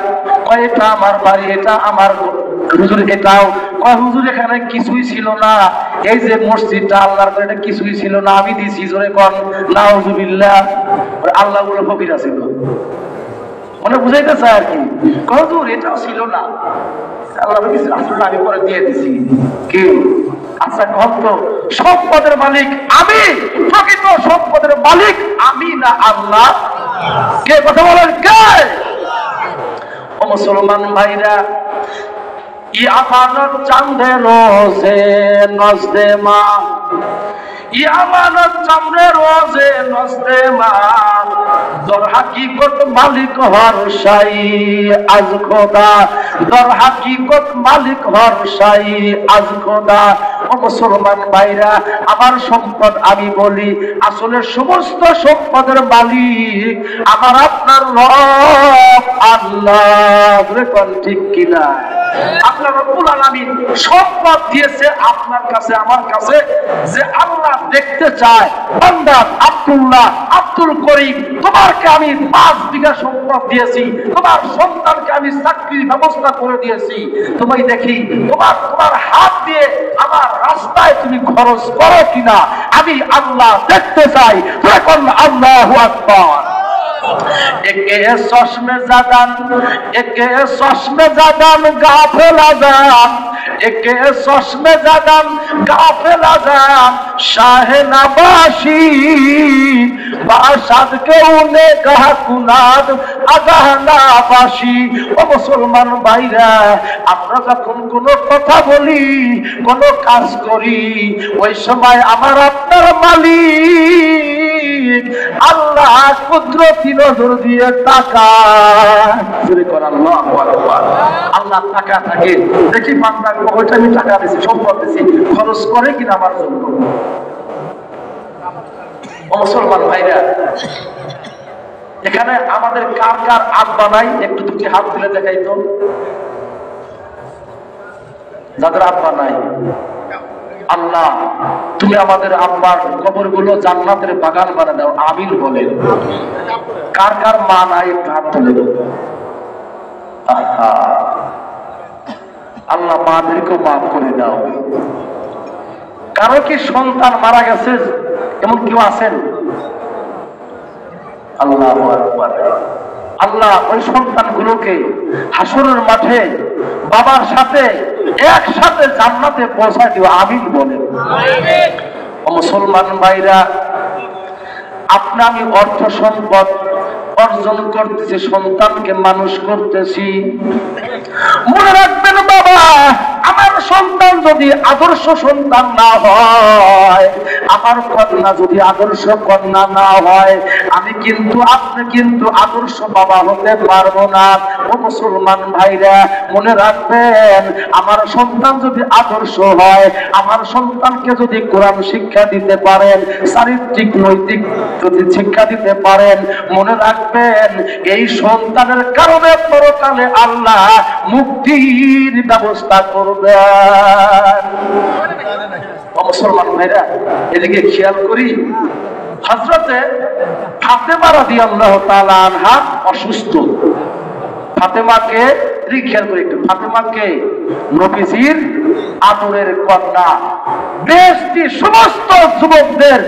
এটা আমার বাড়ি, এটা আমার। হুজুর এটাও কয়, হুজুর এখানে কিছুই ছিল না, এই যে মসজিদটা আল্লাহর করে, এটা কিছুই ছিল না, আমি দিছি। জোরে কোন নাউজুবিল্লাহ। আল্লাহ গুলো ফকির ছিল, মানে বুঝাইতে চায় আর কি। হুজুর এটাও ছিল না, আল্লাহ আসলে আমি পরে দিয়ে দিছি। কি? আচ্ছা কত সম্পদের মালিক আমি, প্রকৃত সম্পদের মালিক আমি না আল্লাহ? কে কথা বলেন? কে? ও মুসলমান ভাইরা, ই আমানত চাঁদে রোজে নজদে মা, ই আমানত চাঁদে রোজে নজদে মা, দর হাকিকত মালিক হর শাই আজ খোদা, দর হাকিকত মালিক হর শাই আজ খোদা। ও মুসলমান ভাইরা, আমার সম্পদ আমি বলি, আসলে সমস্ত সম্পদের মালিক আমার আপনার রব আল্লাহ। ঠিক কিনা? আল্লাহ রাব্বুল আলামিন সম্পদ দিয়েছে আপনার কাছে, আমার কাছে, যে আল্লাহ দেখতে চায় বান্দা আব্দুল্লাহ, আব্দুল করিম, তোমাকে আমি 5 বিঘা সম্পদ দিয়েছি, তোমার সন্তানকে আমি চাকরির ব্যবস্থা করে দিয়েছি, তোমায় দেখি তোমার হাত দিয়ে আমার রাস্তায় তুমি খরচ করো কিনা, আমি আল্লাহ দেখতে চাই। তখন আল্লাহু আকবার। একে চশমে জাগান, একে চশমে জাগান গাফেল আজান, একে চশমে জাগান গাফেল আজান, শাহে নাবাসি বাসাদ কেউনে গাহ কুনাদ আগাহ নাবাসি। ও মুসলমান ভাইরা, আমরা যখন কোনো কথা বলি, কোনো কাজ করি, ওই সময় আমার আপনার মালিক আল্লাহ কুদরতি নজর দিয়ে তাকায়। আল্লাহ টাকা থাকে, দেখি বান্দা ওইটা আমি টাকা দিছি, সম্পদ দিছি, খরচ করে কিনা আমার জন্য। মুসলমান ভাইরা, এখানে আমাদের কার কার আব্বা নাই? একটু 2টি হাত তুলে দেখাই তো, যাদের আব্বা নাই। আল্লাহ তুমি আমাদের আব্বার কবর গুলো জান্নাতের বাগান বানিয়ে দাও, আমিন বলেন। কার কার মা নাই? একটু হাত তুলে দাও। আল্লাহ মাদেরকেও মাফ করে দাও। কারো কি সন্তান মারা গেছে এমন কেউ আছেন? আল্লাহু আকবার। আল্লাহ ওই সন্তানগুলোকে হাসরের মাঠে বাবার সাথে একসাথে জান্নাতে পৌঁছায় দিও, আমিন বলেন। ও মুসলমান ভাইরা, আপনি আমি অর্থ সম্পদ অর্জন করতেছি, সন্তানকে মানুষ করতেছি, মনে রাখবেন বাবা, আমার সন্তান যদি আদর্শ সন্তান না হয়, আমার কন্যা যদি আদর্শ কন্যা না হয়, আমি কিন্তু আপনি কিন্তু আদর্শ বাবা হতে পারবো না। ও মুসলমান ভাইরা, মনে রাখবেন, আমার সন্তান যদি আদর্শ হয়, আমার সন্তানকে যদি কোরআন শিক্ষা দিতে পারেন, চারিত্রিক নৈতিক যদি শিক্ষা দিতে পারেন, মনে রাখবেন এই সন্তানের কারণে পরকালে আল্লাহ মুক্তির ব্যবস্থা করবেন। মুসলমান ভাইরা, এদিকে খেয়াল করি, হযরতে ফাতেমা রাদিয়াল্লাহু তাআলা আনহা অসুস্থ। ফাতেমাকে খেয়াল করি একটু, ফাতেমাকে নবীজির আদরের কন্যা, বেশটি সমস্ত যুবকদের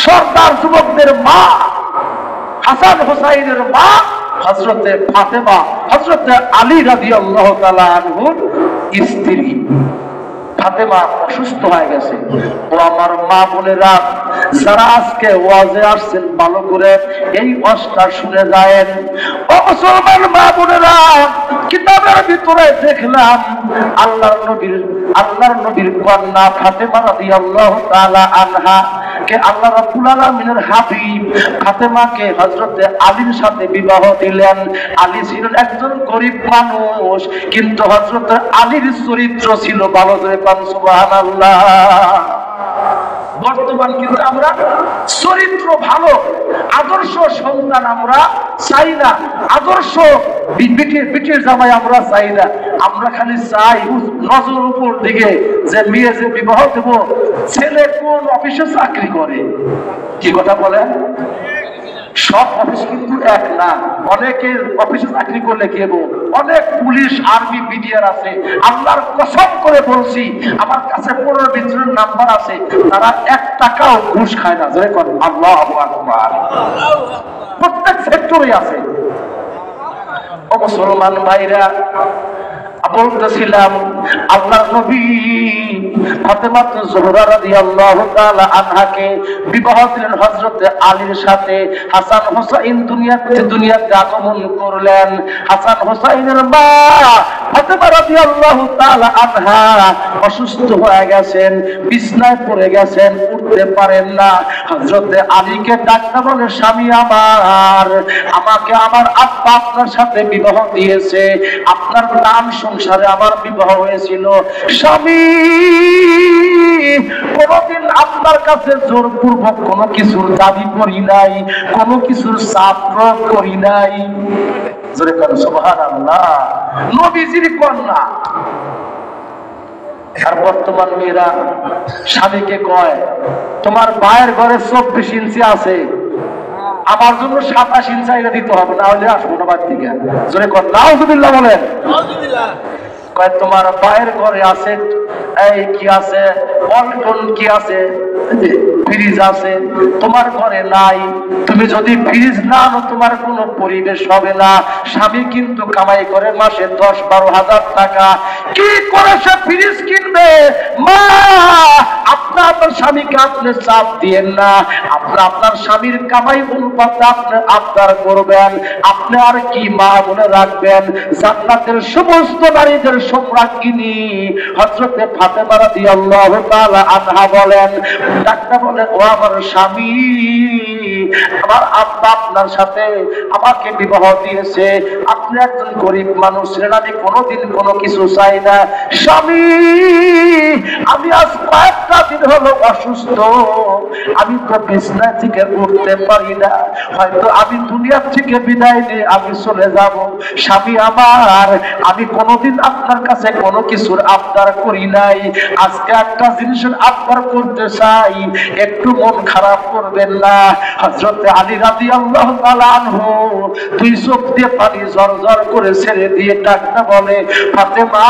সর্দার যুবকদের মা, হাসান হুসাইনের মা হযরতে ফাতেমা, হযরতে আলী রাদিয়াল্লাহু তাআলা আনহুর স্ত্রী। ফাতেমা অসুস্থ হয়ে গেছে। ও আমার মা বোনেরা, যারা আজকে ওয়াজে আসছেন, ভালো করে এই ওয়াজটা শুনে যায়েন। ও মুসলমান মা বোনেরা, কিতাবের ভিতরে দেখলাম আল্লাহর নবীর কন্যা ফাতেমা রাদিয়াল্লাহু তাআলা আনহা কে আল্লাহ রাব্বুল আলামিনের হাবিব ফাতেমাকে হযরতে আলীর সাথে বিবাহ দিলেন। আলী ছিলেন একজন গরিব মানুষ, কিন্তু হযরতে আলীর চরিত্র ছিল ভালো। সুবহানাল্লাহ। বর্তমান কিন্তু আমরা চরিত্র ভালো, আদর্শ সন্তান আমরা চাই না, আদর্শ পিঠের জামাই আমরা চাই না। আমরা খালি চাই নজর উপর দিকে যে মেয়ে যে বিবাহ দেব, ছেলে কোন অফিসে চাকরি করে। কি কথা বলেন? সব অফিস কিন্তু এক না, অনেকে অফিসে চাকরি করলে কি হবো, অনেক পুলিশ আর্মি বিডিআর আছে। আল্লাহর কসম করে বলছি, আমার কাছে 15-20 জনের নাম্বার আছে, তারা 1 টাকাও ঘুষ খায় না। জোরে করেন আল্লাহু আকবার। প্রত্যেক সেক্টরে আছে। ও মুসলমান ভাইরা, বলতেছিলাম আল্লাহর নবী ফাতেমা জোহরা রাদিয়াল্লাহু তাআলা আনহাকে বিবাহ দিলেন হযরতে আলীর সাথে। হাসান হুসাইন দুনিয়াতে আগমন করলেন। হাসান হুসাইনের মা ফাতেমা রাদিয়াল্লাহু তাআলা আনহা অসুস্থ হয়ে গেছেন, বিছনায় পড়ে গেছেন, উঠতে পারেন না। হযরতে আলীকে ডাকতে বলে, স্বামী আমার, আমাকে আমার আব্বা আপনার সাথে বিবাহ দিয়েছে, আপনার নাম সংসারে আমার বিবাহ হয়েছিল। স্বামী, কোনদিন আপনার কাছে জোরপূর্বক কোনো কিছুর দাবি করি নাই, কোনো কিছুর চাপ প্রয়োগ করি নাই। জোরে করেন সুবহানাল্লাহ। নবীজির কন্যা। আর বর্তমান মেয়েরা স্বামীকে কয়, তোমার ভাইয়ের ঘরে 24 ইঞ্চি আছে, আমার জন্য 27 ইঞ্চি আইনা দিতে হবে, না হলে আসবো না বাড়ি থেকে। জোরে কর নাউজুবিল্লাহ বলেন। কয় তোমার ভাইয়ের ঘরে আছে এই কি আছে, ওয়ালটন কি আছে, ফ্রিজ আছে, তোমার ঘরে নাই। তুমি যদি ফ্রিজ না আনো, তোমার কোনো পরিবেশ হবে না। স্বামী কিন্তু কামাই করে মাসে 10-12 হাজার টাকা, কি করে সে ফ্রিজ কিনবে? মা, আপনার স্বামীকে আপনি চাপ দিয়েন না, আপনার স্বামীর কামাই অনুপাতে আপনি আবদার করবেন। আপনি আর কি মা বলে রাখবেন? জান্নাতের সমস্ত নারীদের সম্রাজ্ঞিনী হযরতে ফাতেমা রাদিয়াল্লাহু তাআলা আনহা বলেন, ডাক্তার বলেন, ও আমার স্বামী, আমার আব্বা আপনার সাথে আমাকে বিবাহ দিয়েছে, আপনি একজন গরিব মানুষ ছিলেন, আমি কোনোদিন কোনো কিছু চাই না। স্বামী, আমি আজ কয়েকটা দিন হলো অসুস্থ, আমি তো বিছনা থেকে উঠতে পারি না, হয়তো আমি দুনিয়া থেকে বিদায় নিয়ে আমি চলে যাব। স্বামী আমার, আমি কোনোদিন আপনার কাছে কোনো কিছুর আবদার করি নাই, আজকে একটা জিনিসের আবদার করতে চাই, একটু মন খারাপ করবেন না। হযরতে আলী রাদিয়াল্লাহু তাআলা আনহু 2 চোখ দিয়ে পানি ঝরঝর করে ছেড়ে দিয়ে ডাকতে বলে, ফাতেমা,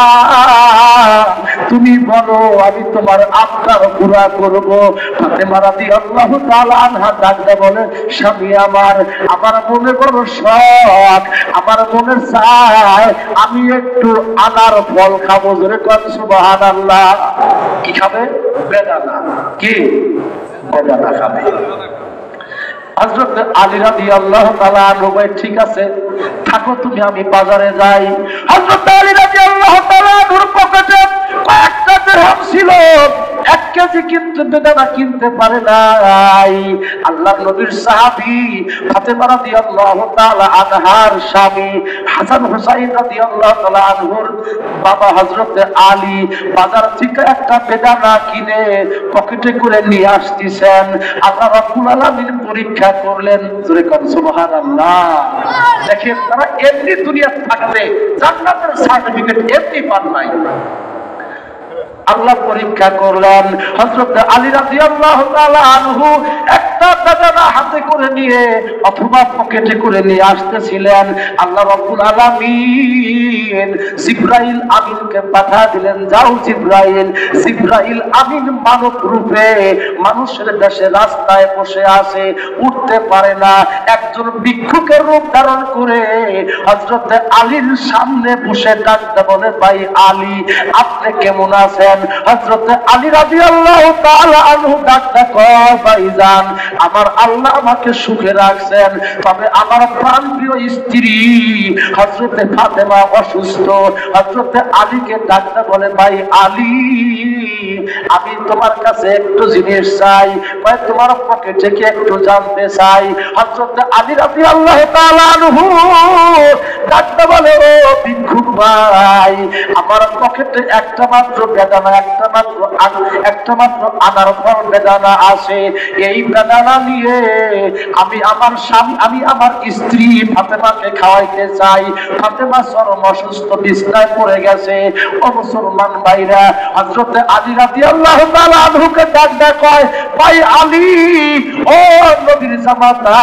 তুমি বলো, আমি তোমার আবদার পুরা করব। ফাতেমা রাদিয়াল্লাহু তাআলা আনহা ডাকতে বলে, স্বামী আমার, আমার মনে বড় শখ, আমার মনে চায় আমি একটু আনার ফল খাবো। জোরে কর সুবহানাল্লাহ। কি খাবে? বেদানা। কি বেদানা খাবে। হযরত আলী রাদিয়াল্লাহু তাআলা আনহু বলে, ঠিক আছে থাকো তুমি, আমি বাজারে যাই। হযরত আলী রাদিয়াল্লাহু তাআলা আনহুর পকেটে কয়েকটা দিরহাম ছিল, 1 কেজি আছে কিন্তু বেদানা কিনতে পারে নাই। আল্লাহর নবীর সাহাবী ফাতেমা রাদিয়াল্লাহু তাআলা আনহার স্বামী হাসান হুসাইন রাদিয়াল্লাহু তাআলা আনহুর বাবা হযরত আলী বাজার থেকে একটা বেদানা কিনে পকেটে করে নিয়ে আসতেছেন। আল্লাহ রাব্বুল আলামিন পরীক্ষা করলেন। জোরে কোন সুবহানাল্লাহ। দেখেন তারা এমনি দুনিয়া থাকতে জান্নাতের সার্টিফিকেট এমনি পান নাই, আল্লাহ পরীক্ষা করলেন। হযরত আলী রাদিয়াল্লাহু তাআলা আনহু একটা বেদানা হাতে করে নিয়ে অথবা পকেটে করে নিয়ে আসতেছিলেন। আল্লাহ রাব্বুল আলামিন জিবরাইল আমিনকে পাঠা দিলেন, যাও জিবরাইল। জিবরাইল আমিন মানব রূপে মানুষের দেশে রাস্তায় বসে আছে, উঠতে পারে না। একজন ভিক্ষুকের রূপ ধারণ করে হযরত আলীর সামনে বসে ডাকতে বলে, ভাই আলী আপনি কেমন আছেন? হযরত আলী রাদিয়াল্লাহু তাআলা আনহু ডাকতে কয়, ভাইজান আমার আল্লাহ আমাকে সুখে রাখছেন, তবে আমার প্রাণপ্রিয় স্ত্রী হযরত ফাতেমা অসুস্থ। হযরত আলীকে ডাকতে বলে, ভাই আলী আমি তোমার কাছে একটু জিনিস চাই, ভাই তোমার পকেটে কি একটু জানতে চাই। হযরত আলী রাদিয়াল্লাহু তাআলা আনহু ডাকতে বলে, ও ভিক্ষুক ভাই আমার পকেটে একটা মাত্র বেদানা, একটা মাত্র আনার ফল বেদানা আছে। এই বেদানা নিয়ে আমি আমার স্বামী, আমি আমার স্ত্রী ফাতেমাকে খাওয়াইতে চাই। ফাতেমা চরম অসুস্থ, বিছনায় পড়ে গেছে। ও মুসলমান ভাইরা, হযরত আলী রাদিয়াল্লাহু তাআলা আনহুকে ডাক কয়, ভাই আলী, ও নবীর জামাতা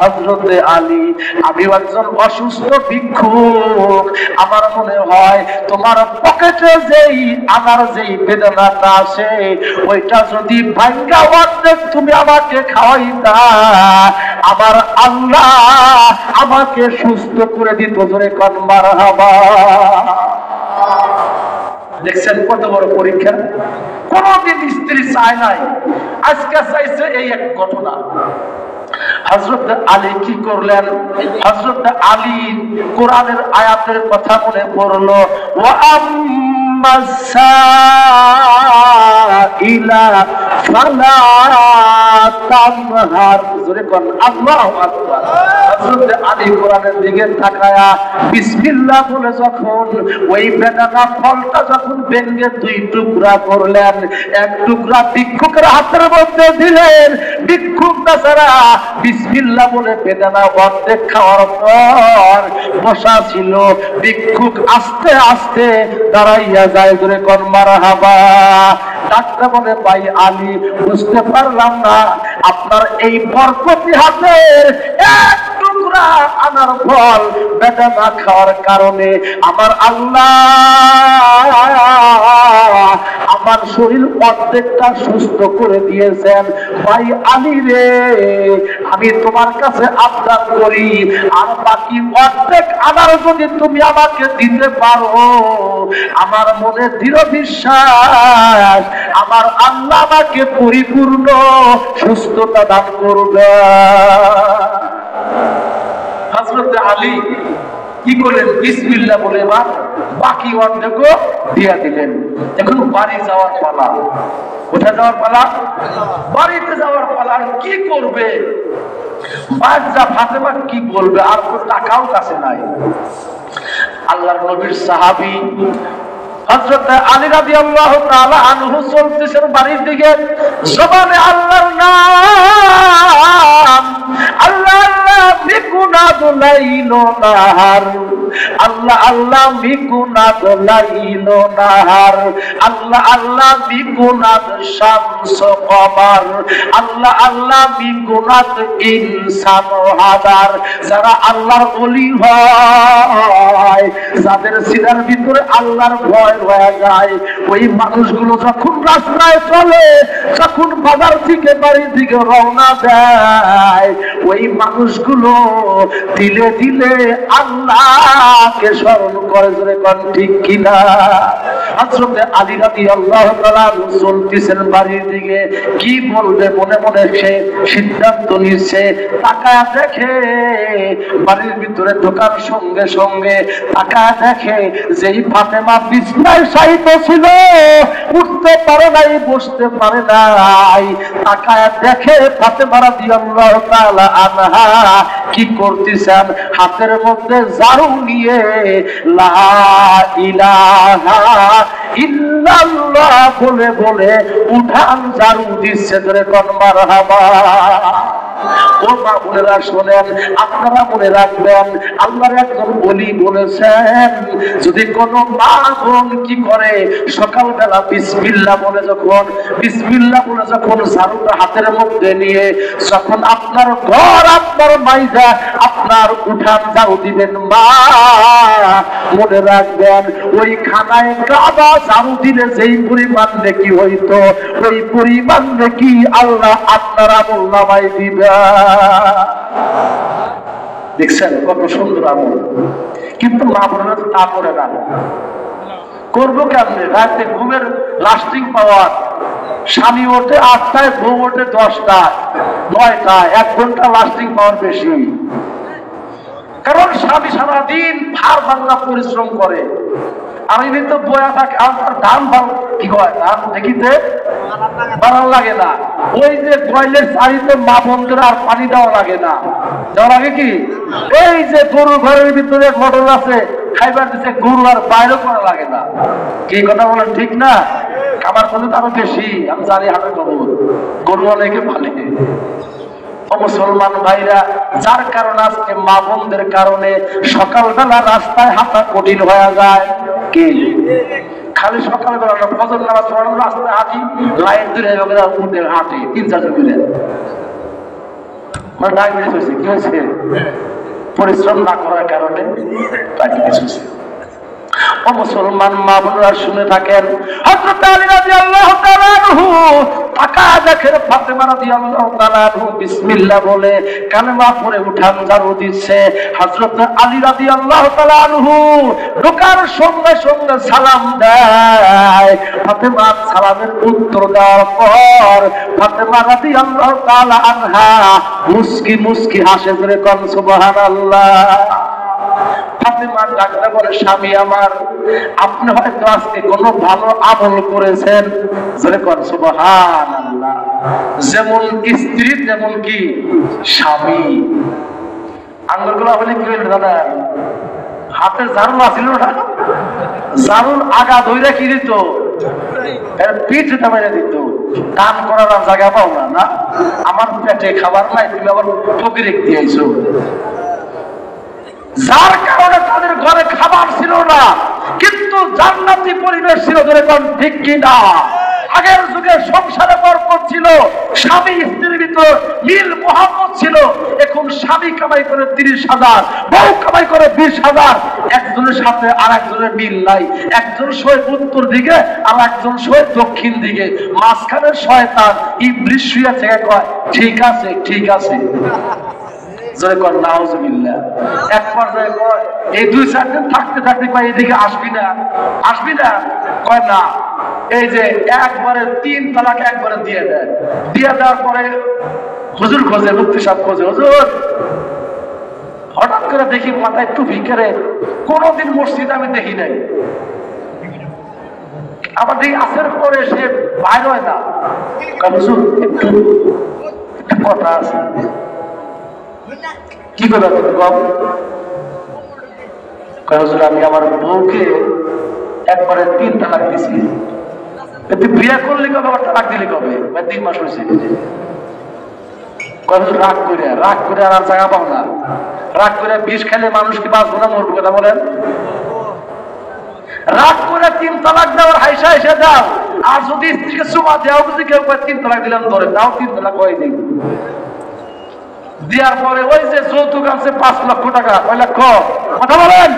হযরত আলী, আমি একজন অসুস্থ ভিক্ষুক, আমার মনে হয় তোমার পকেটে যেই আনার যেই বেদনাটা আছে ওইটা যদি ভাঙ্গা অর্ধেক তুমি আমাকে খাওয়াইতা, আমার আল্লাহ আমাকে সুস্থ করে দিত। জোরে কোন মারহাবা। দেখছেন কত বড় পরীক্ষা। কোনদিন স্ত্রী চায় নাই, আজকে চাইছে। এই এক ঘটনা। হযরত আলী কি করলেন? হযরত আলী কোরআনের আয়াতের কথা মনে পড়লো, ওয়া আম্মাসাইলা ফালা তামহার। জোরে কোন আল্লাহু আকবার। হযরত আলী কোরআনের দিকে তাকায়া বিসমিল্লাহ বলে যখন ওই বেদানা ফলটা যখন ভেঙে দুই টুকরা করলেন, এক টুকরা ভিক্ষুকের হাতের মধ্যে দিলেন। ভিক্ষুক বেচারা বিসমিল্লাহ বলে বেদানা অর্ধেক খাওয়ার পর বসা ছিল। ভিক্ষুক আস্তে আস্তে দাঁড়াইয়া যায়। জোরে কোন মারহাবা। ডাক্তার বলে, ভাই আলী বুঝতে পারলাম না আপনার এই বরকতি হাতের এক টুকরা আনার ফল বেদানা খাওয়ার কারণে আমার আল্লাহ আমার শরীর অর্ধেকটা সুস্থ করে দিয়েছেন। ভাই আলী রে, আমি তোমার কাছে আবদার করি আর বাকি অর্ধেক আনার যদি তুমি আমাকে দিতে পারো, আমার মনে দৃঢ় বিশ্বাস আমার আল্লাহ আমাকে পরিপূর্ণ সুস্থতা দান করবে। হযরত আলী কি করলেন? বিসমিল্লাহ বলে বাকি অর্ধেকও দিয়া দিলেন। এখন বাড়ি যাওয়ার পালা। কোথায় যাওয়ার পালা? বাড়িতে যাওয়ার পালা। আর কি করবে? বাচ্চা ফাতেমা কি বলবে? আর তো টাকাও কাছে নাই। আল্লাহর নবীর সাহাবী হযরত আলী রাদিয়াল্লাহু তাআলা আনহু চলতেছেন বাড়ির দিকে। জবানে আল্লাহর নাম, আল্লাহ আল্লাহ মিকুনাদ লাইল নাহার, আল্লাহ আল্লাহ মিকুনাদ লাইল নাহার, আল্লাহ আল্লাহ মিকুনাদ শামস কমার, আল্লাহ আল্লাহ মিকুনাদ ইনসান হাদার। যারা আল্লাহর ওলি হয়, যাদের সিনার ভিতরে আল্লাহর ভয় হয়ে যায়, ওই মানুষগুলো যখন রাস্তায় চলে, যখন বাজার থেকে বাড়ির দিকে রওনা দেয়, ওই মানুষগুলো দিলে দিলে আল্লাহকে স্মরণ করে। জোরে কোন ঠিক কিনা? হযরত আলী রাদিয়াল্লাহু তাআলা চলতেছেন বাড়ির দিকে, কি বলবে মনে মনে সে সিদ্ধান্ত নিচ্ছে। তাকায় দেখে বাড়ির ভিতরে ঢোকার সঙ্গে সঙ্গে তাকায় দেখে যেই ফাতেমা বিছানায় শায়িত ছিল, উঠতে পারে নাই, বসতে পারে নাই, তাকায় দেখে ফাতেমা রাদিয়াল্লাহু তাআলা আনহা কি করতেছেন, হাতের মধ্যে ঝাড়ু নিয়ে লা ইলাহা ইল্লাল্লাহ বলে বলে উঠান ঝাড়ু দিচ্ছে। ধরে কোন মারহাবা। ও মা বোনেরা শোনেন, আপনারা মনে রাখবেন, আল্লাহর একজন ওলি বলেছেন, যদি কোনো মা বোন কি করে সকালবেলা বিসমিল্লাহ বলে যখন ঝাড়ুটা হাতের মধ্যে নিয়ে যখন আপনার ঘর, আপনার মাইজা, আপনার উঠান ঝাড়ু দিবেন, মা মনে রাখবেন ওই খানায় কাবা ঝাড়ু দিলে যেই পরিমাণ নেকি হইতো, ওই পরিমাণ নেকি আল্লাহ আপনার আমলনামায় দিবেন। দেখছেন কত সুন্দর আমল। কিন্তু মা বোনেরা তো তা করে না। করবো কেমনে? রাতে ঘুমের লাস্টিং পাওয়ার, স্বামী ওঠে 8টায়, বউ ওঠে 10টায় 9টায়, 1 ঘন্টা লাস্টিং পাওয়ার বেশি। কারণ স্বামী সারাদিন ভার ভাঙা পরিশ্রম করে, আমি তো বয়া থাকে, আমার ধান কি হয়, ধান দেখিতে বাড়ান লাগে না। ওই যে কয়লের চারিতে মা বন্ধুর আর পানি দেওয়া লাগে না, দেওয়া লাগে কি? এই যে গরু ঘরের ভিতরে মোটর আছে, খাইবার দিচ্ছে, গরু আর বাইরে করা লাগে না। কি কথা বলেন ঠিক না? আমার কথা তো আরো বেশি, আমি জানি হাতে খবর, গরু অনেকে পালে। মুসলমান ভাইরা, যার কারণে আজকে মা বোনদের কারণে সকালবেলা রাস্তায় হাঁটা কঠিন হয়ে যায়। কি খালি সকালবেলা না, ফজর নামাজ পড়ানো রাস্তায় হাঁটি, লাইন দূরে উঠে হাঁটি 3-4 জন মিলে, মানে ডায়াবেটিস হয়েছে। কি হয়েছে? পরিশ্রম না করার কারণে ডায়াবেটিস হয়েছে। ও মুসলমান মা বোনেরা শুনে থাকেন, হযরত আলী রাদিয়াল্লাহু তাআলা আনহু তাকায় দেখেন ফাতেমা রাদিয়াল্লাহু তাআলা আনহু বিসমিল্লাহ বলে কালেমা পড়ে উঠান ঝাড়ু দিচ্ছে। হযরত আলী রাদিয়াল্লাহু তাআলা আনহু ঢোকার সঙ্গে সঙ্গে সালাম দেয়। ফাতেমা সালামের উত্তর দেওয়ার পর ফাতেমা রাদিয়াল্লাহু তাআলা আনহা মুস্কি মুস্কি হাসে, ধরে কোন সুবহানাল্লাহ। ফাতেমা ডাকতে বলে, স্বামী আমার, আপনি হয়তো আজকে কোনো ভালো আমল করেছেন, জোরে কোন সুবহানাল্লাহ। যেমন স্ত্রী তেমন কি স্বামী। আঙ্গুলগুলো বলে কি হইল দাদা? হাতে ঝাড়ু আছিল না, ঝাড়ুর আগা ধইরা কি দিত? পিঠ মেরে দিত। দান করার জায়গা পাও না, না আমার পেটে খাবার নাই, তুমি আবার ফকির দিয়েছো। যার কারণে তাদের ঘরে খাবার ছিল না, কিন্তু জান্নাতি পরিবেশ ছিল, ধরে কোন ঠিক কিনা? আগের যুগে সংসারে বরকত ছিল, স্বামী স্ত্রীর ভিতর মিল মোহাম্মত ছিল। এখন স্বামী কামাই করে 30,000, বউ কামাই করে 20,000, একজনের সাথে আর একজনের মিল নাই। একজন শোয় উত্তর দিকে আর একজন শোয় দক্ষিণ দিকে, মাঝখানে শয়তান ইবলিস শুয়ে থেকে কয় ঠিক আছে ঠিক আছে। এক পর্যায়ে এই 2-4 দিন থাকতে থাকতে কয় এদিকে আসবি না, কয় না। এই যে একবারে 3 তালাক একবারে দিয়ে দেয়। দিয়ে দেওয়ার পরে হুজুর খোঁজে, মুফতি সাহেব খোঁজে, হুজুর হঠাৎ করে দেখি মাথায় টুপি করে, কোনদিন মসজিদ আমি দেখি নাই। আবার দেখি আসের পরে সে বাইর হয় না। হুজুর একটু কথা আছে। কি করে আমি আমার বউকে একবারে 3 তালাক দিছি। তুই বিয়ে করলি কবে, আবার তালাক দিলি কবে? 3 মাস হয়েছে। রাগ করে আর জায়গা পাও না। রাগ করে বিষ খেলে মানুষ কি বাঁচবো না মরবো? কথা বলেন। রাগ করে 3 তালাক দেওয়ার হাইসা এসে দাও। আর যদি স্ত্রীকে চুমা দেওয়া, যদি কেউ 3 তালাক দিলাম ধরে দাও, 3 তালাক হয়ে দিন। দেওয়ার পরে ওই যে যৌতুক আছে 5 লক্ষ টাকা, কয় লক্ষ? কথা বলেন।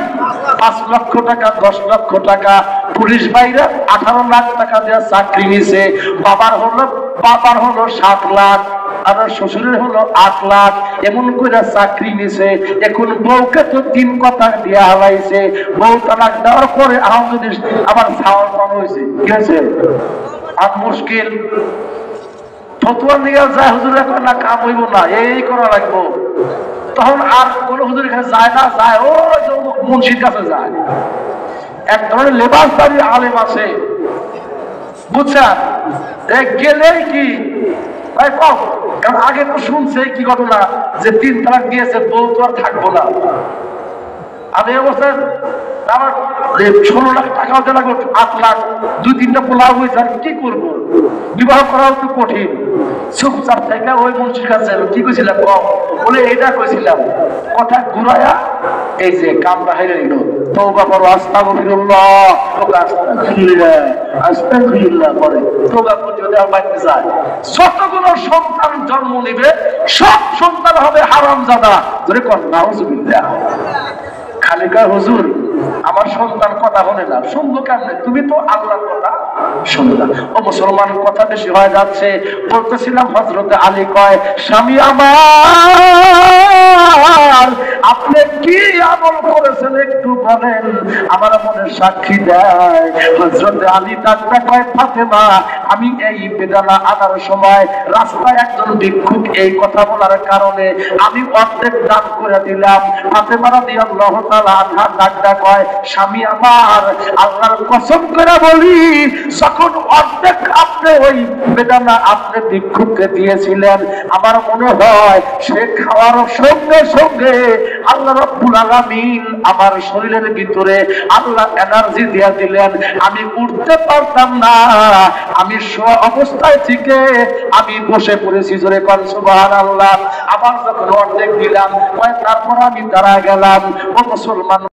5 লক্ষ টাকা, 10 লক্ষ টাকা। পুলিশ ভাইরা 18 লাখ টাকা দেওয়া চাকরি নিছে। বাবার হলো 7 লাখ। আর শ্বশুরের হলো 8 লাখ, এমন করে চাকরি নিছে। এখন বউকে তো 3 কথা দিয়া হালাইছে, বউ তালাক দেওয়ার পরে আবার ছাওয়ার কম হয়েছে, কি হয়েছে? আর মুশকিল ফতুয়া নিয়ে যায়, হুজুর এখন না কাম হইব না, এই করা লাগবো। তখন আর কোন হুজুরের কাছে যায় না, যায় ও মুন্সির কাছে যায়। এক ধরনের লেবাসদারি আলেম আছে, বুঝছেন? গেলেই কি ভাই কম, কারণ আগে তো শুনছে কি ঘটনা যে 3 তালাক দিয়েছে, বউ তো আর থাকবো না। আমি অবস্থায় আমার 16 লাখ টাকাও দেওয়া লাগলো, 8 লাখ, 2-3টা পোলাও হয়েছে, আর কি করবো? বিবাহ করাও তো কঠিন। চুপচাপ থেকে ওই মুন্সির কাছে কি কইছিলাম কম বলে, এটা কইছিলাম কথা ঘুরাইয়া এই যে কাম বাহিরে নিল। তওবা করো, আস্তাগফিরুল্লাহ, আস্তাগফিরুল্লাহ, আস্তাগফিরুল্লাহ করে তওবা করতে যদি আর বাইতে যায়, যতগুলো সন্তান জন্ম নেবে সব সন্তান হবে হারামজাদা। ধরে কর নাউজুবিল্লাহ। খালি কয় হুজুর আমার সন্তান কথা বলে না, শুনবো কেমনে? তুমি তো আল্লাহর কথা শুনবে না। ও মুসলমান, কথা বেশি হয়ে যাচ্ছে। বলতেছিলাম হযরতে আলী কয়, স্বামী আমার আপনি কি আমল করেছেন একটু বলেন, আমার মনে সাক্ষী দেয়। হযরতে আলী ডাক্তার কয়, ফাতেমা আমি এই বেদানা আনার সময় রাস্তায় একজন ভিক্ষুক এই কথা বলার কারণে আমি অর্ধেক দান করে দিলাম। ফাতেমা রাদিয়াল্লাহু তাআলা আনহা ডাক্তার কয়, স্বামী আমার আল্লাহর কসম করে বলি, যখন অর্ধেক আপনি ওই বেদানা আপনি ভিক্ষুককে দিয়েছিলেন, আমার মনে হয় সে খাওয়ার সঙ্গে সঙ্গে আল্লাহ রাব্বুল আলামিন আমার শরীরের ভিতরে আল্লাহ এনার্জি দিয়ে দিলেন। আমি উঠতে পারতাম না, আমি শোয়া অবস্থায় থেকে আমি বসে পড়েছি। জোরে কোন সুবহানাল্লাহ। আবার যখন অর্ধেক দিলাম, তারপর আমি দাঁড়া গেলাম। ও মুসলমান।